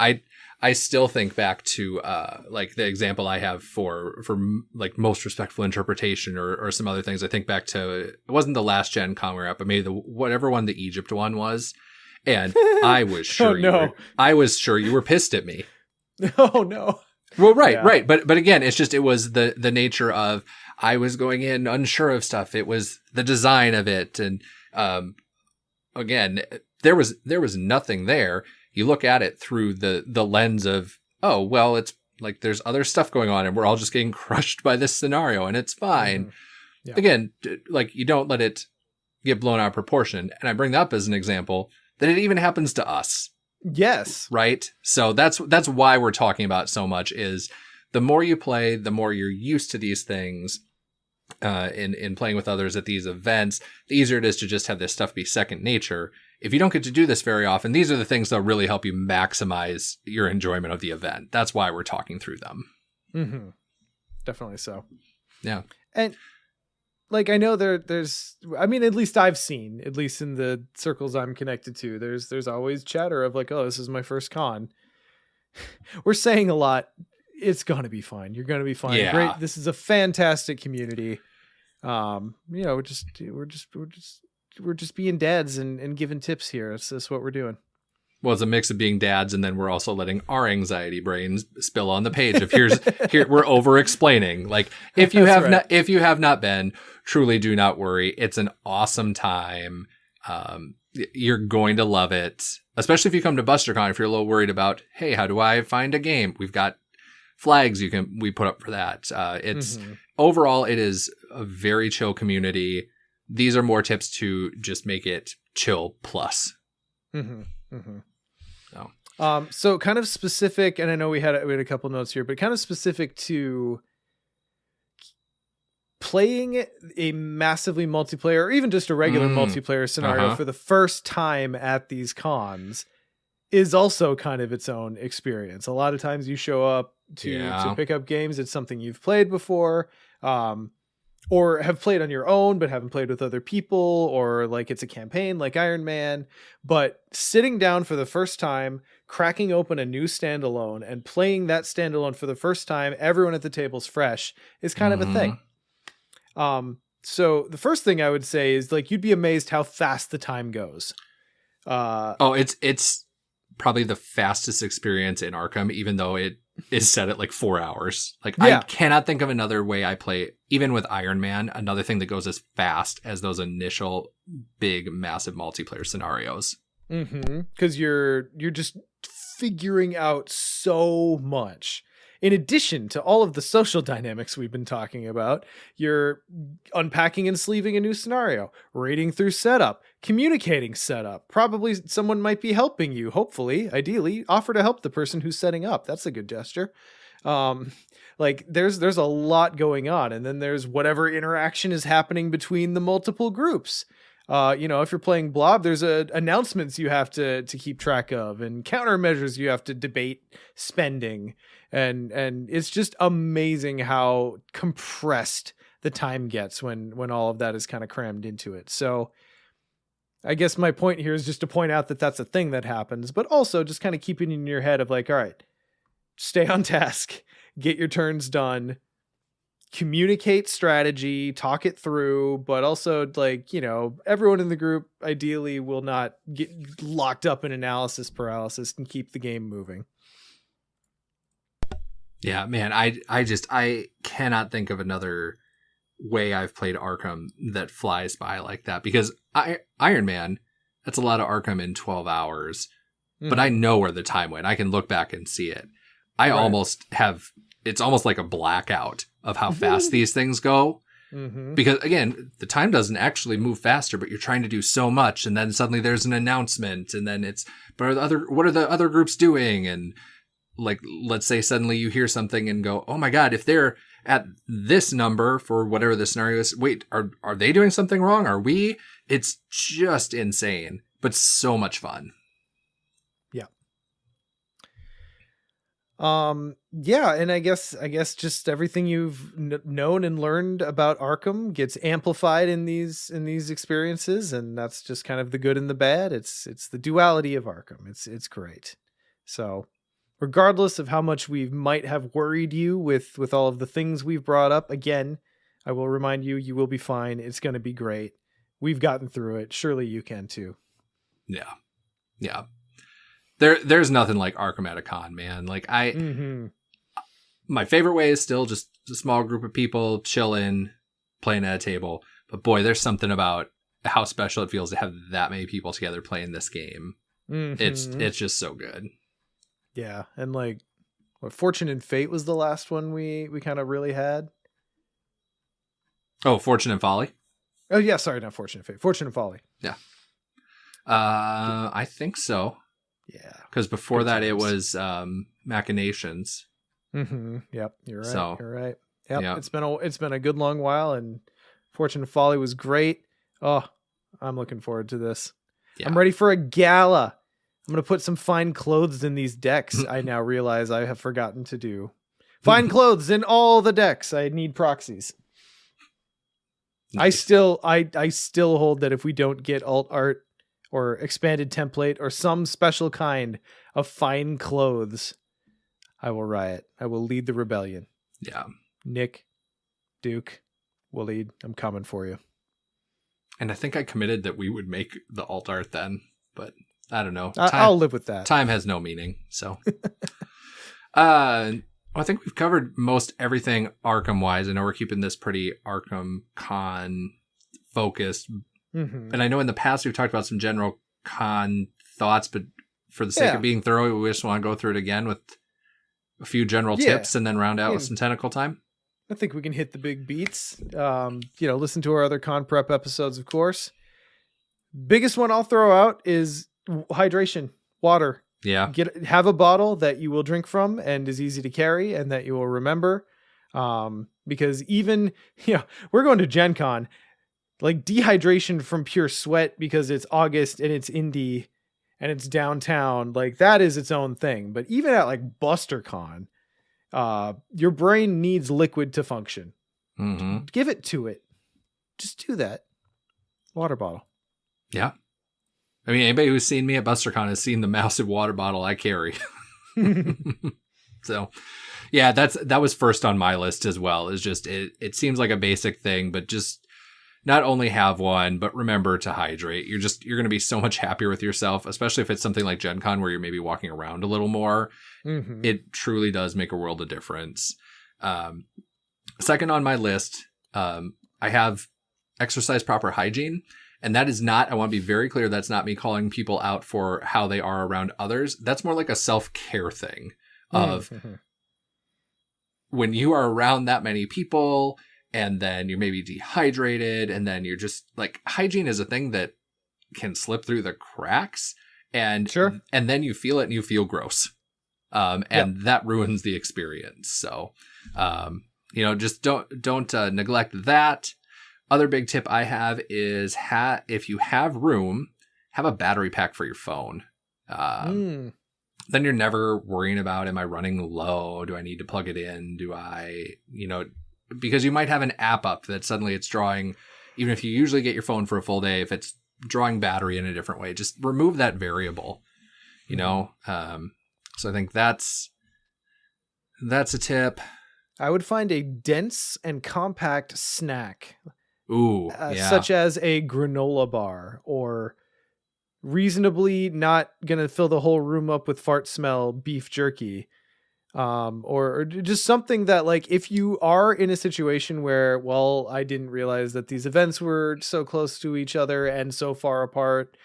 I still think back to like the example I have for like most respectful interpretation or some other things. I think back to, it wasn't the last gen con we were at, but maybe whatever one the Egypt one was, and I was sure you were pissed at me. Oh no. Well, right. But again, it was the nature of, I was going in unsure of stuff. It was the design of it, and again, there was nothing there. You look at it through the lens of, oh, well, it's like there's other stuff going on and we're all just getting crushed by this scenario and it's fine. Mm-hmm. Yeah. Again, like you don't let it get blown out of proportion. And I bring that up as an example that it even happens to us. Yes. Right. So that's why we're talking about it so much, is the more you play, the more you're used to these things in playing with others at these events, the easier it is to just have this stuff be second nature. If you don't get to do this very often, these are the things that really help you maximize your enjoyment of the event. That's why we're talking through them. Mm-hmm. Definitely so. Yeah. And like, I know there's, I mean, at least I've seen, at least in the circles I'm connected to, there's always chatter of like, oh, this is my first con. We're saying a lot. It's going to be fine. You're going to be fine. Yeah. Great. This is a fantastic community. You know, we're just being dads and giving tips here. That's what we're doing. Well, it's a mix of being dads, and then we're also letting our anxiety brains spill on the page. If here we're over explaining. Like, if you have not been, truly do not worry. It's an awesome time. You're going to love it, especially if you come to BusterCon. If you're a little worried about, hey, how do I find a game? We've got flags we put up for that. It's overall, it is a very chill community. These are more tips to just make it chill plus. Mm-hmm. Mm-hmm. So kind of specific, and I know we had a couple notes here, but kind of specific to playing a massively multiplayer or even just a regular multiplayer scenario for the first time at these cons is also kind of its own experience. A lot of times you show up to pick up games. It's something you've played before. or have played on your own but haven't played with other people, or like it's a campaign like Iron Man, but sitting down for the first time, cracking open a new standalone and playing that standalone for the first time, everyone at the table's fresh, is kind of a thing. So the first thing I would say is like you'd be amazed how fast the time goes. It's probably the fastest experience in Arkham, even though it is set at like 4 hours. Like I cannot think of another way I play, even with Iron Man, another thing that goes as fast as those initial big, massive multiplayer scenarios. Because you're just figuring out so much. In addition to all of the social dynamics we've been talking about, you're unpacking and sleeving a new scenario, raiding through setup, communicating setup. Probably someone might be helping you. Hopefully, ideally, offer to help the person who's setting up. That's a good gesture. Like there's a lot going on, and then there's whatever interaction is happening between the multiple groups. If you're playing Blob, there's announcements you have to keep track of, and countermeasures you have to debate spending. And it's just amazing how compressed the time gets when all of that is kind of crammed into it. So I guess my point here is just to point out that that's a thing that happens, but also just kind of keeping in your head of like, all right, stay on task, get your turns done, communicate strategy, talk it through, but also like, everyone in the group ideally will not get locked up in analysis paralysis and keep the game moving. Yeah, man, I cannot think of another way I've played Arkham that flies by like that, because Iron Man, that's a lot of Arkham in 12 hours, but I know where the time went. I can look back and see it. It's almost like a blackout of how fast these things go. Because again, the time doesn't actually move faster, but you're trying to do so much. And then suddenly there's an announcement, and then what are the other groups doing? And like, let's say suddenly you hear something and go, oh my God, if they're at this number for whatever the scenario is, wait, are they doing something wrong? Are we? It's just insane, but so much fun. Yeah. And I guess just everything you've known and learned about Arkham gets amplified in these experiences. And that's just kind of the good and the bad. It's the duality of Arkham. It's great. So regardless of how much we might have worried you with all of the things we've brought up, again, I will remind you, you will be fine. It's going to be great. We've gotten through it. Surely you can too. Yeah. Yeah. There's nothing like Arkham at a con, man. Like my favorite way is still just a small group of people chilling, playing at a table. But boy, there's something about how special it feels to have that many people together playing this game. It's just so good. Yeah, and like, what, Fortune and Fate was the last one we kind of really had. Oh, Fortune and Folly? Oh yeah, sorry, not Fortune and Fate. Fortune and Folly. Yeah. I think so. Yeah. Because before that it was Machinations. Yep, you're right. So, you're right. Yep. Yeah. It's been a good long while, and Fortune and Folly was great. Oh, I'm looking forward to this. Yeah. I'm ready for a gala. I'm going to put some fine clothes in these decks. I now realize I have forgotten to do. Fine clothes in all the decks. I need proxies. Nice. I still hold that if we don't get alt art or expanded template or some special kind of fine clothes, I will riot. I will lead the rebellion. Yeah. Nick, Duke, Waleed, I'm coming for you. And I think I committed that we would make the alt art then, but I don't know. I'll live with that. Time has no meaning. So, I think we've covered most everything Arkham wise. I know we're keeping this pretty Arkham con focused. And I know in the past we've talked about some general con thoughts, but for the sake of being thorough, we just want to go through it again with a few general tips and then round out with some tactical time. I think we can hit the big beats. Listen to our other con prep episodes, of course. Biggest one I'll throw out is hydration, water. Yeah. Have a bottle that you will drink from and is easy to carry and that you will remember. Because even, we're going to Gen Con, like dehydration from pure sweat because it's August and it's Indy and it's downtown, like that is its own thing. But even at like BusterCon, your brain needs liquid to function. Mm-hmm. Give it to it. Just do that. Water bottle. Yeah. I mean, anybody who's seen me at BusterCon has seen the massive water bottle I carry. So, yeah, that was first on my list as well. Is just it seems like a basic thing, but just not only have one, but remember to hydrate. You're going to be so much happier with yourself, especially if it's something like Gen Con where you're maybe walking around a little more. Mm-hmm. It truly does make a world of difference. Second on my list, I have exercise proper hygiene. And that is not, I want to be very clear, that's not me calling people out for how they are around others. That's more like a self-care thing of when you are around that many people and then you're maybe dehydrated and then you're just like, hygiene is a thing that can slip through the cracks and, Sure. and then you feel it and you feel gross. That ruins the experience. So, just don't neglect that. Other big tip I have is if you have room, have a battery pack for your phone. Then you're never worrying about, am I running low? Do I need to plug it in? Do I, because you might have an app up that suddenly it's drawing, even if you usually get your phone for a full day, if it's drawing battery in a different way, just remove that variable, So I think that's a tip. I would find a dense and compact snack. Ooh, yeah. Such as a granola bar, or reasonably not going to fill the whole room up with fart smell beef jerky. Or just something that, like, if you are in a situation where, well, I didn't realize that these events were so close to each other and so far apart,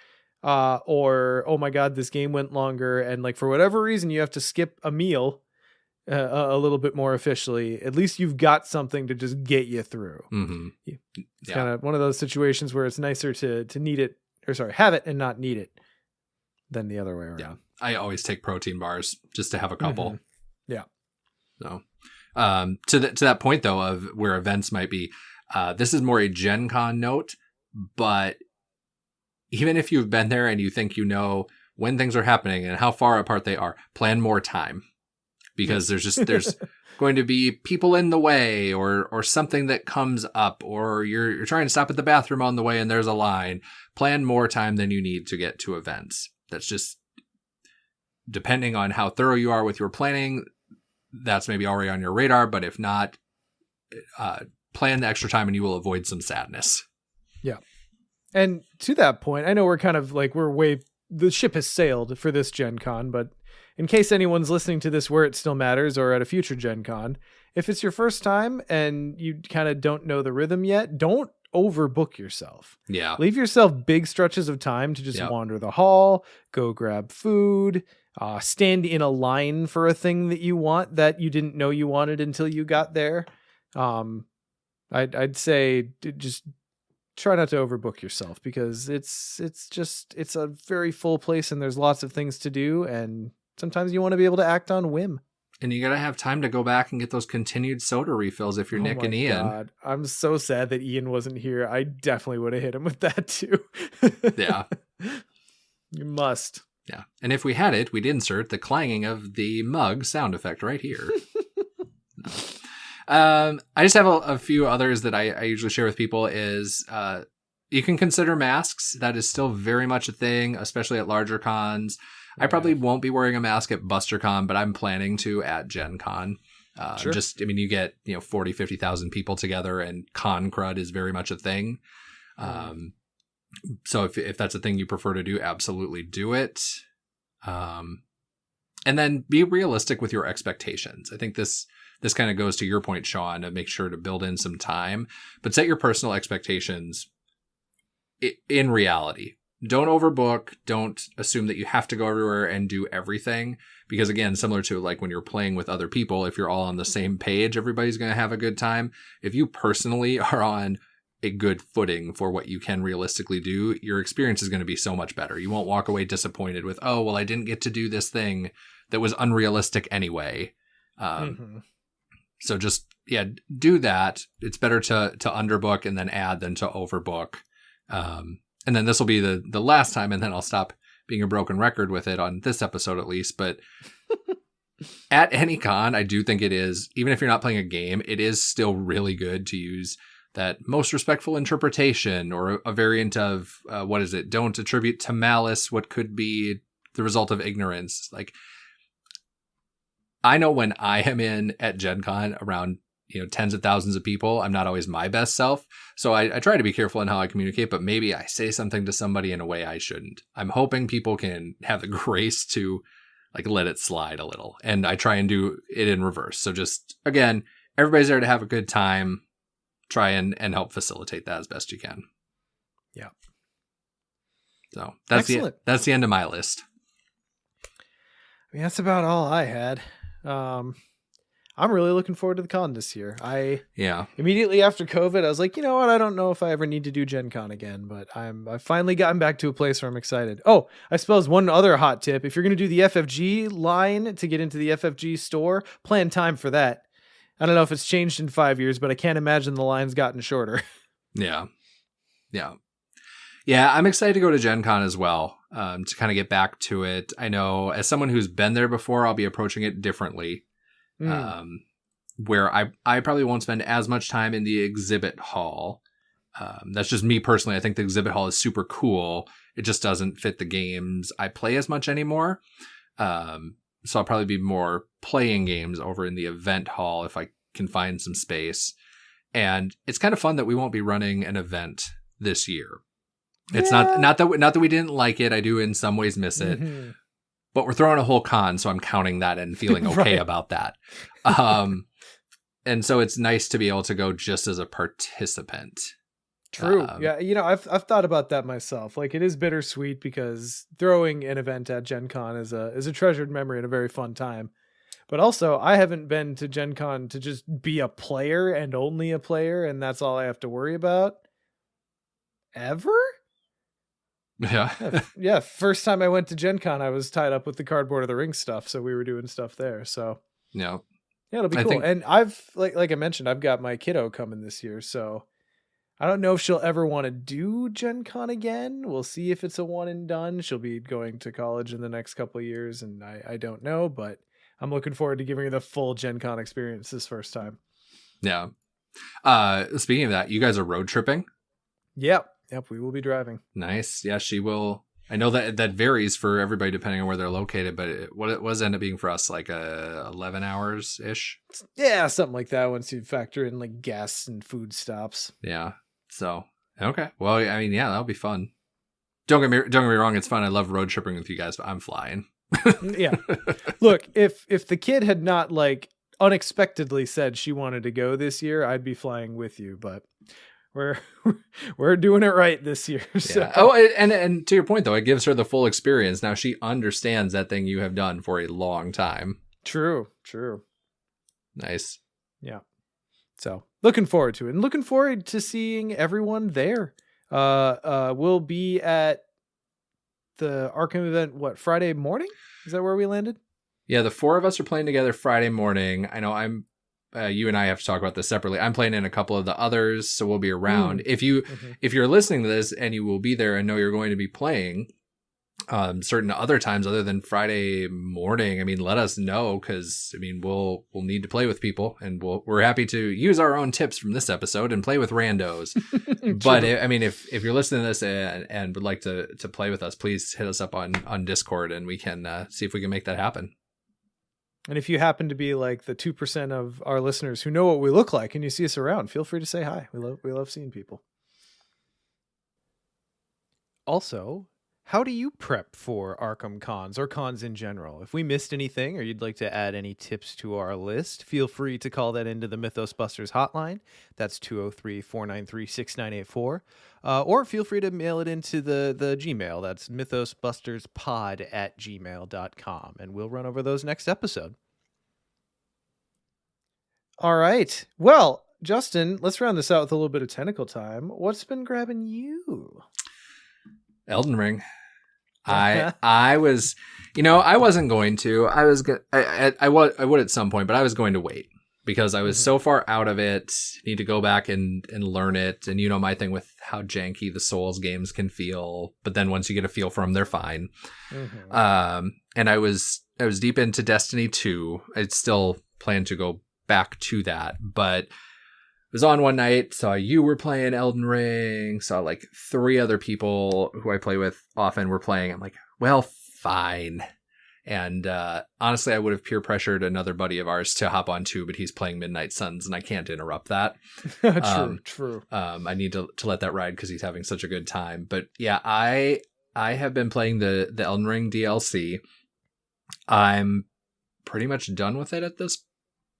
or, oh my God, this game went longer. And like, for whatever reason, you have to skip a meal a little bit more officially, at least you've got something to just get you through. Mm-hmm. It's kind of one of those situations where it's nicer to need it, or sorry, have it and not need it, than the other way around. Yeah, I always take protein bars just to have a couple. Mm-hmm. Yeah. So, to that point though of where events might be, this is more a Gen Con note, but even if you've been there and you think when things are happening and how far apart they are, plan more time. Because there's going to be people in the way or something that comes up, or you're trying to stop at the bathroom on the way and there's a line. Plan more time than you need to get to events. That's just depending on how thorough you are with your planning. That's maybe already on your radar, but if not, plan the extra time and you will avoid some sadness. Yeah. And to that point, I know we're kind of like, the ship has sailed for this Gen Con, but in case anyone's listening to this where it still matters or at a future Gen Con, if it's your first time and you kind of don't know the rhythm yet, don't overbook yourself. Yeah. Leave yourself big stretches of time to just wander the hall, go grab food, stand in a line for a thing that you want that you didn't know you wanted until you got there. I'd say just try not to overbook yourself, because it's a very full place and there's lots of things to do, and sometimes you want to be able to act on whim. And you got to have time to go back and get those continued soda refills if you're Nick and Ian. God. I'm so sad that Ian wasn't here. I definitely would have hit him with that too. Yeah. You must. Yeah. And if we had it, we'd insert the clanging of the mug sound effect right here. I just have a few others that I usually share with people is you can consider masks. That is still very much a thing, especially at larger cons. I probably won't be wearing a mask at BusterCon, but I'm planning to at Gen Con. Sure. You get 40, 50,000 people together, and con crud is very much a thing. So if that's a thing you prefer to do, absolutely do it. And then be realistic with your expectations. I think this kind of goes to your point, Sean, to make sure to build in some time, but set your personal expectations in reality. Don't overbook. Don't assume that you have to go everywhere and do everything. Because again, similar to like when you're playing with other people, if you're all on the same page, everybody's going to have a good time. If you personally are on a good footing for what you can realistically do, your experience is going to be so much better. You won't walk away disappointed with, oh, well, I didn't get to do this thing that was unrealistic anyway. So just, do that. It's better to underbook and then add than to overbook. And then this will be the last time, and then I'll stop being a broken record with it on this episode at least. But at any con, I do think it is, even if you're not playing a game, it is still really good to use that most respectful interpretation or a variant of, what is it? Don't attribute to malice what could be the result of ignorance. Like, I know when I am in at Gen Con around, tens of thousands of people, I'm not always my best self. So I try to be careful in how I communicate, but maybe I say something to somebody in a way I shouldn't. I'm hoping people can have the grace to like let it slide a little. And I try and do it in reverse. So just, again, everybody's there to have a good time. Try and help facilitate that as best you can. Yeah. So that's the end of my list. I mean, that's about all I had. I'm really looking forward to the con this year. Immediately after COVID, I was like, you know what? I don't know if I ever need to do Gen Con again, but I've finally gotten back to a place where I'm excited. Oh, I suppose one other hot tip, if you're going to do the FFG line to get into the FFG store, plan time for that. I don't know if it's changed in 5 years, but I can't imagine the line's gotten shorter. Yeah. I'm excited to go to Gen Con as well, to kind of get back to it. I know as someone who's been there before, I'll be approaching it differently. Where I probably won't spend as much time in the exhibit hall. That's just me personally. I think the exhibit hall is super cool. It just doesn't fit the games I play as much anymore. So I'll probably be more playing games over in the event hall if I can find some space. And it's kind of fun that we won't be running an event this year. It's not that we didn't like it. I do in some ways miss it. Mm-hmm. But we're throwing a whole con, so I'm counting that and feeling okay about that. And so it's nice to be able to go just as a participant. True. Yeah, I've thought about that myself. Like, it is bittersweet because throwing an event at Gen Con is a treasured memory and a very fun time. But also, I haven't been to Gen Con to just be a player and only a player, and that's all I have to worry about. Ever? Yeah. First time I went to Gen Con, I was tied up with the Cardboard of the Ring stuff, so we were doing stuff there. So yeah, it'll be cool. And I've like I mentioned, I've got my kiddo coming this year, so I don't know if she'll ever want to do Gen Con again. We'll see if it's a one and done. She'll be going to college in the next couple of years, and I don't know, but I'm looking forward to giving her the full Gen Con experience this first time. Yeah. Speaking of that, you guys are road tripping? Yep, we will be driving. Nice. Yeah, she will. I know that varies for everybody depending on where they're located, but what it was end up being for us, like 11 hours ish. Yeah, something like that once you factor in like gas and food stops. Yeah. So, okay. Well, I mean, yeah, that'll be fun. Don't get me wrong, it's fun. I love road tripping with you guys, but I'm flying. Yeah. Look, if the kid had not like unexpectedly said she wanted to go this year, I'd be flying with you, but we're doing it right this year. So. Yeah. Oh, and to your point though, it gives her the full experience. Now she understands that thing you have done for a long time. True. Nice. Yeah. So looking forward to it and looking forward to seeing everyone there. We'll be at the Arkham event, Friday morning? Is that where we landed? Yeah, the four of us are playing together Friday morning. I know you and I have to talk about this separately. I'm playing in a couple of the others, so we'll be around. If you're listening to this and you will be there and know you're going to be playing certain other times other than Friday morning, I mean, let us know, because I mean, we'll need to play with people, and we're happy to use our own tips from this episode and play with randos. But if you're listening to this and would like to play with us, please hit us up on Discord, and we can see if we can make that happen. And if you happen to be like the 2% of our listeners who know what we look like and you see us around, feel free to say hi. We love seeing people. Also, how do you prep for Arkham cons or cons in general? If we missed anything or you'd like to add any tips to our list, feel free to call that into the Mythos Busters hotline. That's 203-493-6984. Or feel free to mail it into the Gmail. That's mythosbusterspod@gmail.com. And we'll run over those next episode. All right. Well, Justin, let's round this out with a little bit of tentacle time. What's been grabbing you? Elden Ring. I was, I wasn't going to. I would at some point, but I was going to wait because I was so far out of it. Need to go back and learn it. And my thing with how janky the Souls games can feel, but then once you get a feel for them, they're fine. And I was deep into Destiny 2. I still plan to go back to that, but was on one night, saw you were playing Elden Ring, saw like 3 other people who I play with often were playing. I'm like, well, fine. And honestly, I would have peer pressured another buddy of ours to hop on too, but he's playing Midnight Suns, and I can't interrupt that. True. I need to let that ride because he's having such a good time. But yeah, I have been playing the Elden Ring DLC. I'm pretty much done with it at this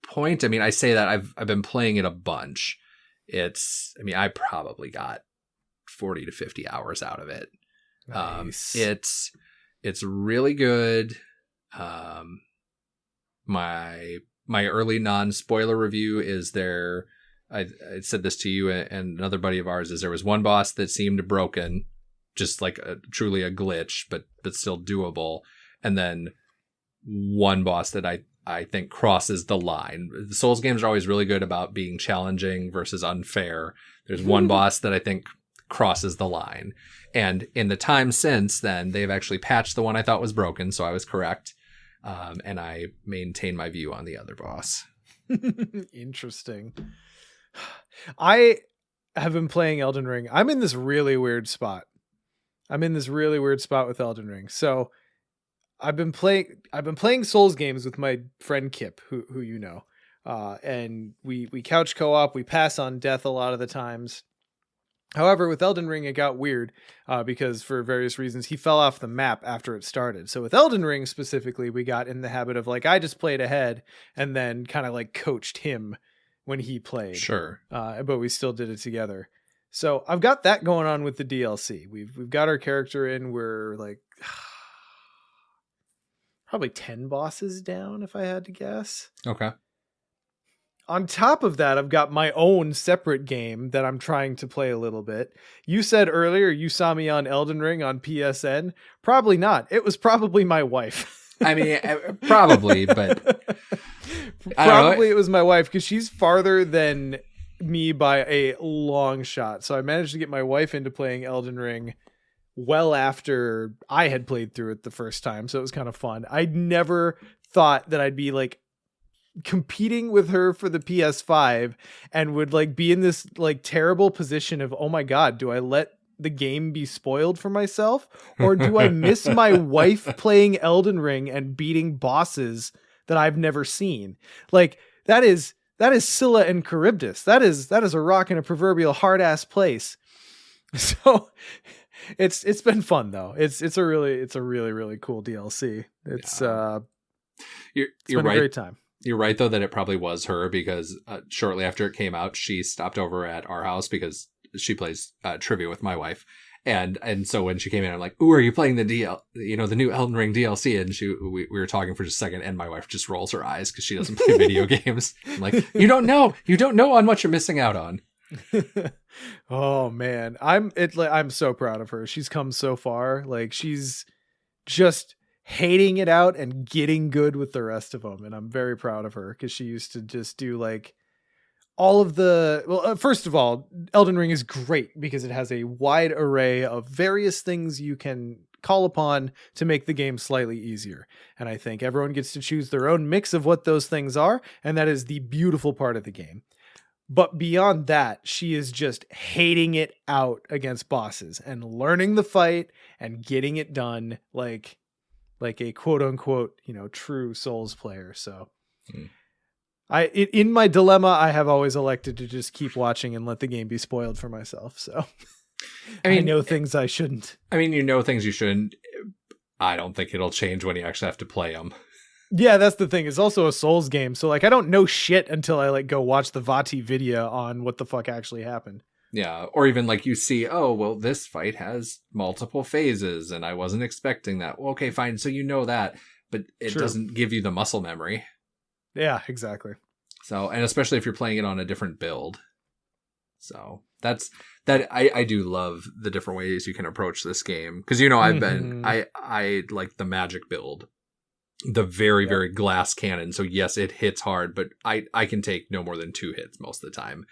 point. I mean, I say that I've been playing it a bunch. I probably got 40 to 50 hours out of it. Nice. It's really good. My early non-spoiler review is there. I said this to you and another buddy of ours, is there was one boss that seemed broken, just like truly a glitch, but still doable. And then one boss that I think crosses the line. The Souls games are always really good about being challenging versus unfair. There's one boss that I think crosses the line. And in the time since then, they've actually patched the one I thought was broken, so I was correct. And I maintain my view on the other boss. Interesting. I have been playing Elden Ring. I'm in this really weird spot with Elden Ring. So I've been playing Souls games with my friend Kip, who you know, and we couch co-op. We pass on death a lot of the times. However, with Elden Ring, it got weird because for various reasons he fell off the map after it started. So with Elden Ring specifically, we got in the habit of like I just played ahead and then kind of like coached him when he played. Sure, but we still did it together. So I've got that going on with the DLC. We've got our character in. We're like probably 10 bosses down, if I had to guess. Okay. On top of that, I've got my own separate game that I'm trying to play a little bit. You said earlier you saw me on Elden Ring on PSN. Probably not. It was probably my wife. I mean, probably, but probably it was my wife because she's farther than me by a long shot. So I managed to get my wife into playing Elden Ring well after I had played through it the first time. So it was kind of fun. I'd never thought that I'd be like competing with her for the PS5 and would like be in this like terrible position of, oh my God, do I let the game be spoiled for myself? Or do I miss my wife playing Elden Ring and beating bosses that I've never seen? Like that is Scylla and Charybdis. That is a rock in a proverbial hard ass place. So it's been fun though. It's a really cool DLC. It's you're been right. a great time. You're right though that it probably was her because shortly after it came out, she stopped over at our house because she plays trivia with my wife, and so when she came in, I'm like, "Ooh, are you playing the the new Elden Ring DLC?" And we were talking for just a second, and my wife just rolls her eyes because she doesn't play video games. I'm like, you don't know on what you're missing out on. Oh man, I'm so proud of her. She's come so far. Like she's just hating it out and getting good with the rest of them, and I'm very proud of her because she used to just do like all of the first of all, Elden Ring is great because it has a wide array of various things you can call upon to make the game slightly easier, and I think everyone gets to choose their own mix of what those things are, and that is the beautiful part of the game. But beyond that, she is just hating it out against bosses and learning the fight and getting it done like a quote unquote, true Souls player. So in my dilemma, I have always elected to just keep watching and let the game be spoiled for myself. So I know things I shouldn't. I mean, things you shouldn't. I don't think it'll change when you actually have to play them. Yeah, that's the thing. It's also a Souls game. So like, I don't know shit until I like go watch the Vati video on what the fuck actually happened. Yeah, or even like you see, oh, well, this fight has multiple phases and I wasn't expecting that. Well, okay, fine. So you know that, but it doesn't give you the muscle memory. Yeah, exactly. So, and especially if you're playing it on a different build. So I do love the different ways you can approach this game. Cause I like the magic build, the very, very glass cannon. So yes, it hits hard, but I can take no more than 2 hits most of the time.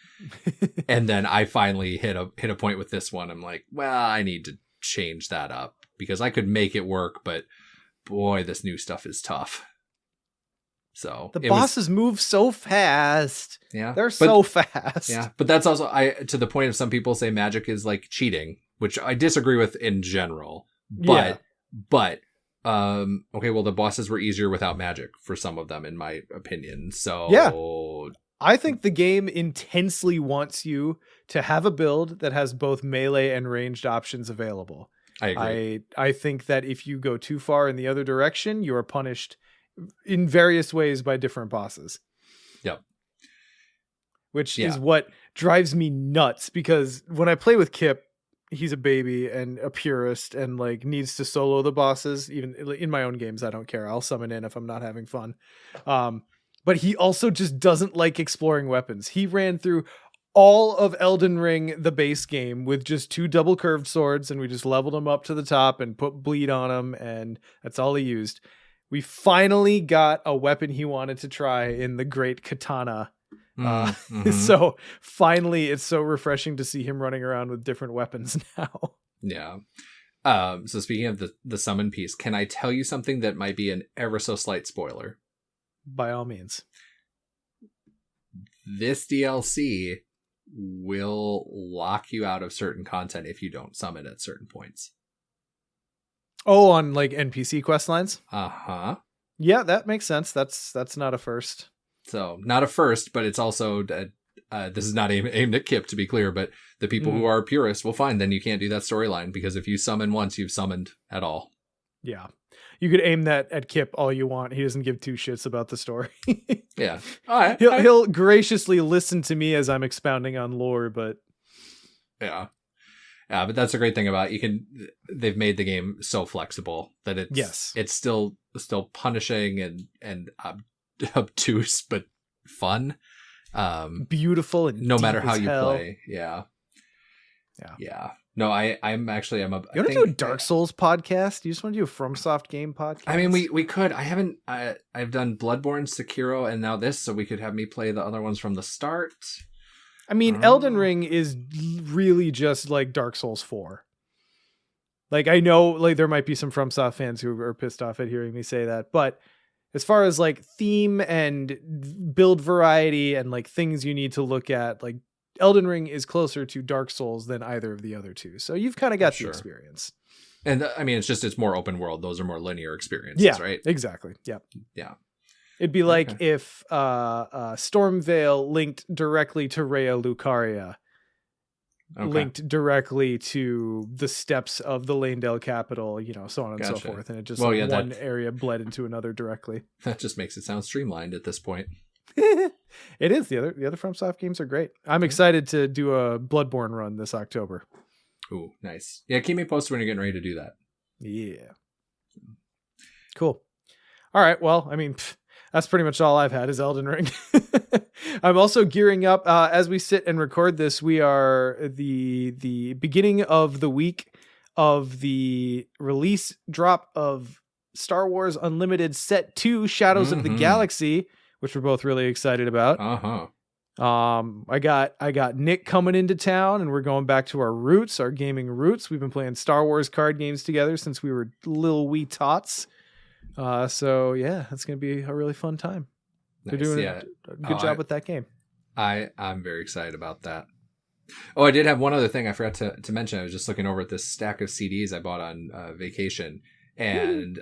And then I finally hit a point with this one. I'm like, well, I need to change that up because I could make it work, but boy, this new stuff is tough. So the bosses move so fast. Yeah, they're so fast. Yeah, but that's also to the point of some people say magic is like cheating, which I disagree with in general. But okay, well, the bosses were easier without magic for some of them, in my opinion. So yeah, I think the game intensely wants you to have a build that has both melee and ranged options available. I agree. I think that if you go too far in the other direction, you are punished in various ways by different bosses. Yep. Which is what drives me nuts, because when I play with Kip, he's a baby and a purist and like needs to solo the bosses. Even in my own games, I don't care. I'll summon in if I'm not having fun. But he also just doesn't like exploring weapons. He ran through all of Elden Ring, the base game, with just 2 double curved swords, and we just leveled him up to the top and put bleed on him, and that's all he used. We finally got a weapon he wanted to try in the great katana. So finally, it's so refreshing to see him running around with different weapons now. Yeah. So speaking of the summon piece, can I tell you something that might be an ever so slight spoiler? By all means. This DLC will lock you out of certain content if you don't summon at certain points. Oh, on like NPC quest lines? Uh-huh. Yeah, that makes sense. That's not a first. So, not a first, but it's also, this is not aimed at Kip, to be clear, but the people who are purists will find then you can't do that storyline, because if you summon once, you've summoned at all. Yeah. You could aim that at Kip all you want. He doesn't give 2 shits about the story. Yeah. All right. He'll graciously listen to me as I'm expounding on lore, but... Yeah. Yeah, but that's a great thing about it. They've made the game so flexible that it's still punishing and obtuse, but fun. Beautiful and no matter how you hell. play. Yeah. No, I'm a. You want to do a Dark Souls podcast? You just want to do a FromSoft game podcast? I mean, we could. I haven't. I've done Bloodborne, Sekiro, and now this, so we could have me play the other ones from the start. I mean, Elden Ring is really just like Dark Souls 4. Like, I know like there might be some FromSoft fans who are pissed off at hearing me say that, but as far as like theme and build variety and like things you need to look at, like Elden Ring is closer to Dark Souls than either of the other two. So you've kind of got the experience. And I mean, it's more open world. Those are more linear experiences, right? Exactly. Yep. Yeah. It'd be like if Stormvale linked directly to Rhea Lucaria, linked directly to the steps of the Lanedale capital, so on and so forth. And it just one area bled into another directly. That just makes it sound streamlined at this point. It is. The other FromSoft games are great. I'm excited to do a Bloodborne run this October. Ooh, nice. Yeah, keep me posted when you're getting ready to do that. Yeah. Cool. All right. Well, I mean, that's pretty much all I've had is Elden Ring. I'm also gearing up as we sit and record this. We are the beginning of the week of the release drop of Star Wars Unlimited Set 2 Shadows of the Galaxy, which we're both really excited about. I got Nick coming into town, and we're going back to our roots, our gaming roots. We've been playing Star Wars card games together since we were little wee tots. So yeah, it's going to be a really fun time. Nice. They're doing a good job with that game. I'm very excited about that. Oh, I did have one other thing I forgot to mention. I was just looking over at this stack of CDs I bought on vacation. And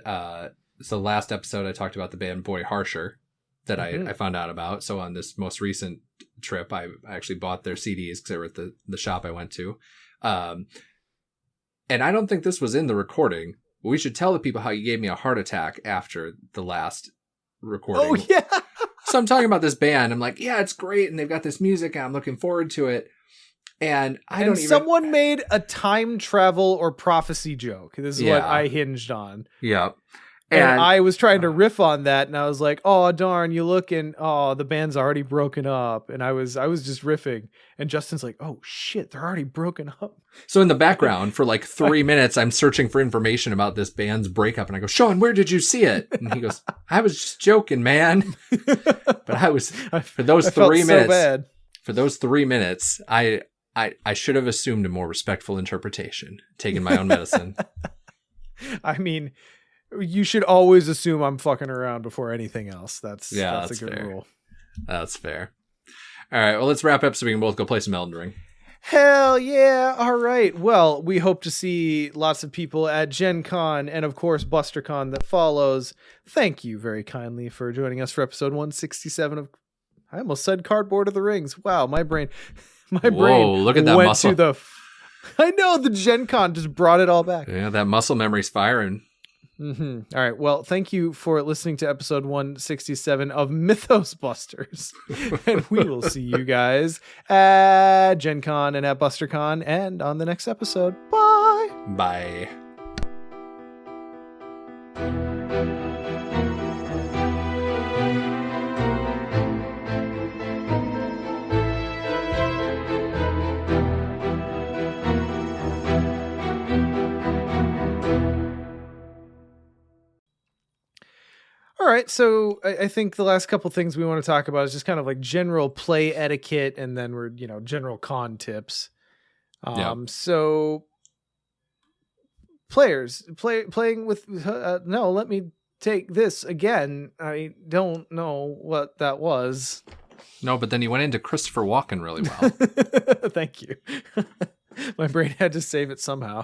so last episode I talked about the band Boy Harsher that I found out about. So on this most recent trip, I actually bought their CDs because they were at the shop I went to. And I don't think this was in the recording. We should tell the people how you gave me a heart attack after the last recording. Oh, yeah. So I'm talking about this band. I'm like, yeah, it's great. And they've got this music and I'm looking forward to it. And someone made a time travel or prophecy joke. This is what I hinged on. Yeah. And I was trying to riff on that, and I was like, "Oh darn, you looking? Oh, the band's already broken up." And I was just riffing, and Justin's like, "Oh shit, they're already broken up." So in the background, for like 3 minutes, I'm searching for information about this band's breakup, and I go, "Sean, where did you see it?" And he goes, "I was just joking, man." But for those 3 minutes. So bad. For those 3 minutes, I should have assumed a more respectful interpretation, taken my own medicine. I mean, You should always assume I'm fucking around before anything else. That's a good fair. rule. That's fair. All right, well, let's wrap up so we can both go play some Elden Ring. Hell yeah. All right. Well, we hope to see lots of people at Gen Con and, of course, BusterCon that follows. Thank you very kindly for joining us for episode 167 of... I almost said Cardboard of the Rings. Wow, my brain look at that went muscle. to the... I know, the Gen Con just brought it all back. Yeah, that muscle memory's firing. Mm-hmm. All right. Well, thank you for listening to episode 167 of Mythos Busters. And we will see you guys at Gen Con and at BusterCon and on the next episode. Bye. Bye. All right, so I think the last couple things we want to talk about is just kind of like general play etiquette, and then we're general con tips. So players playing with no, let me take this again. I don't know what that was. No, but then you went into Christopher Walken really well. Thank you. My brain had to save it somehow.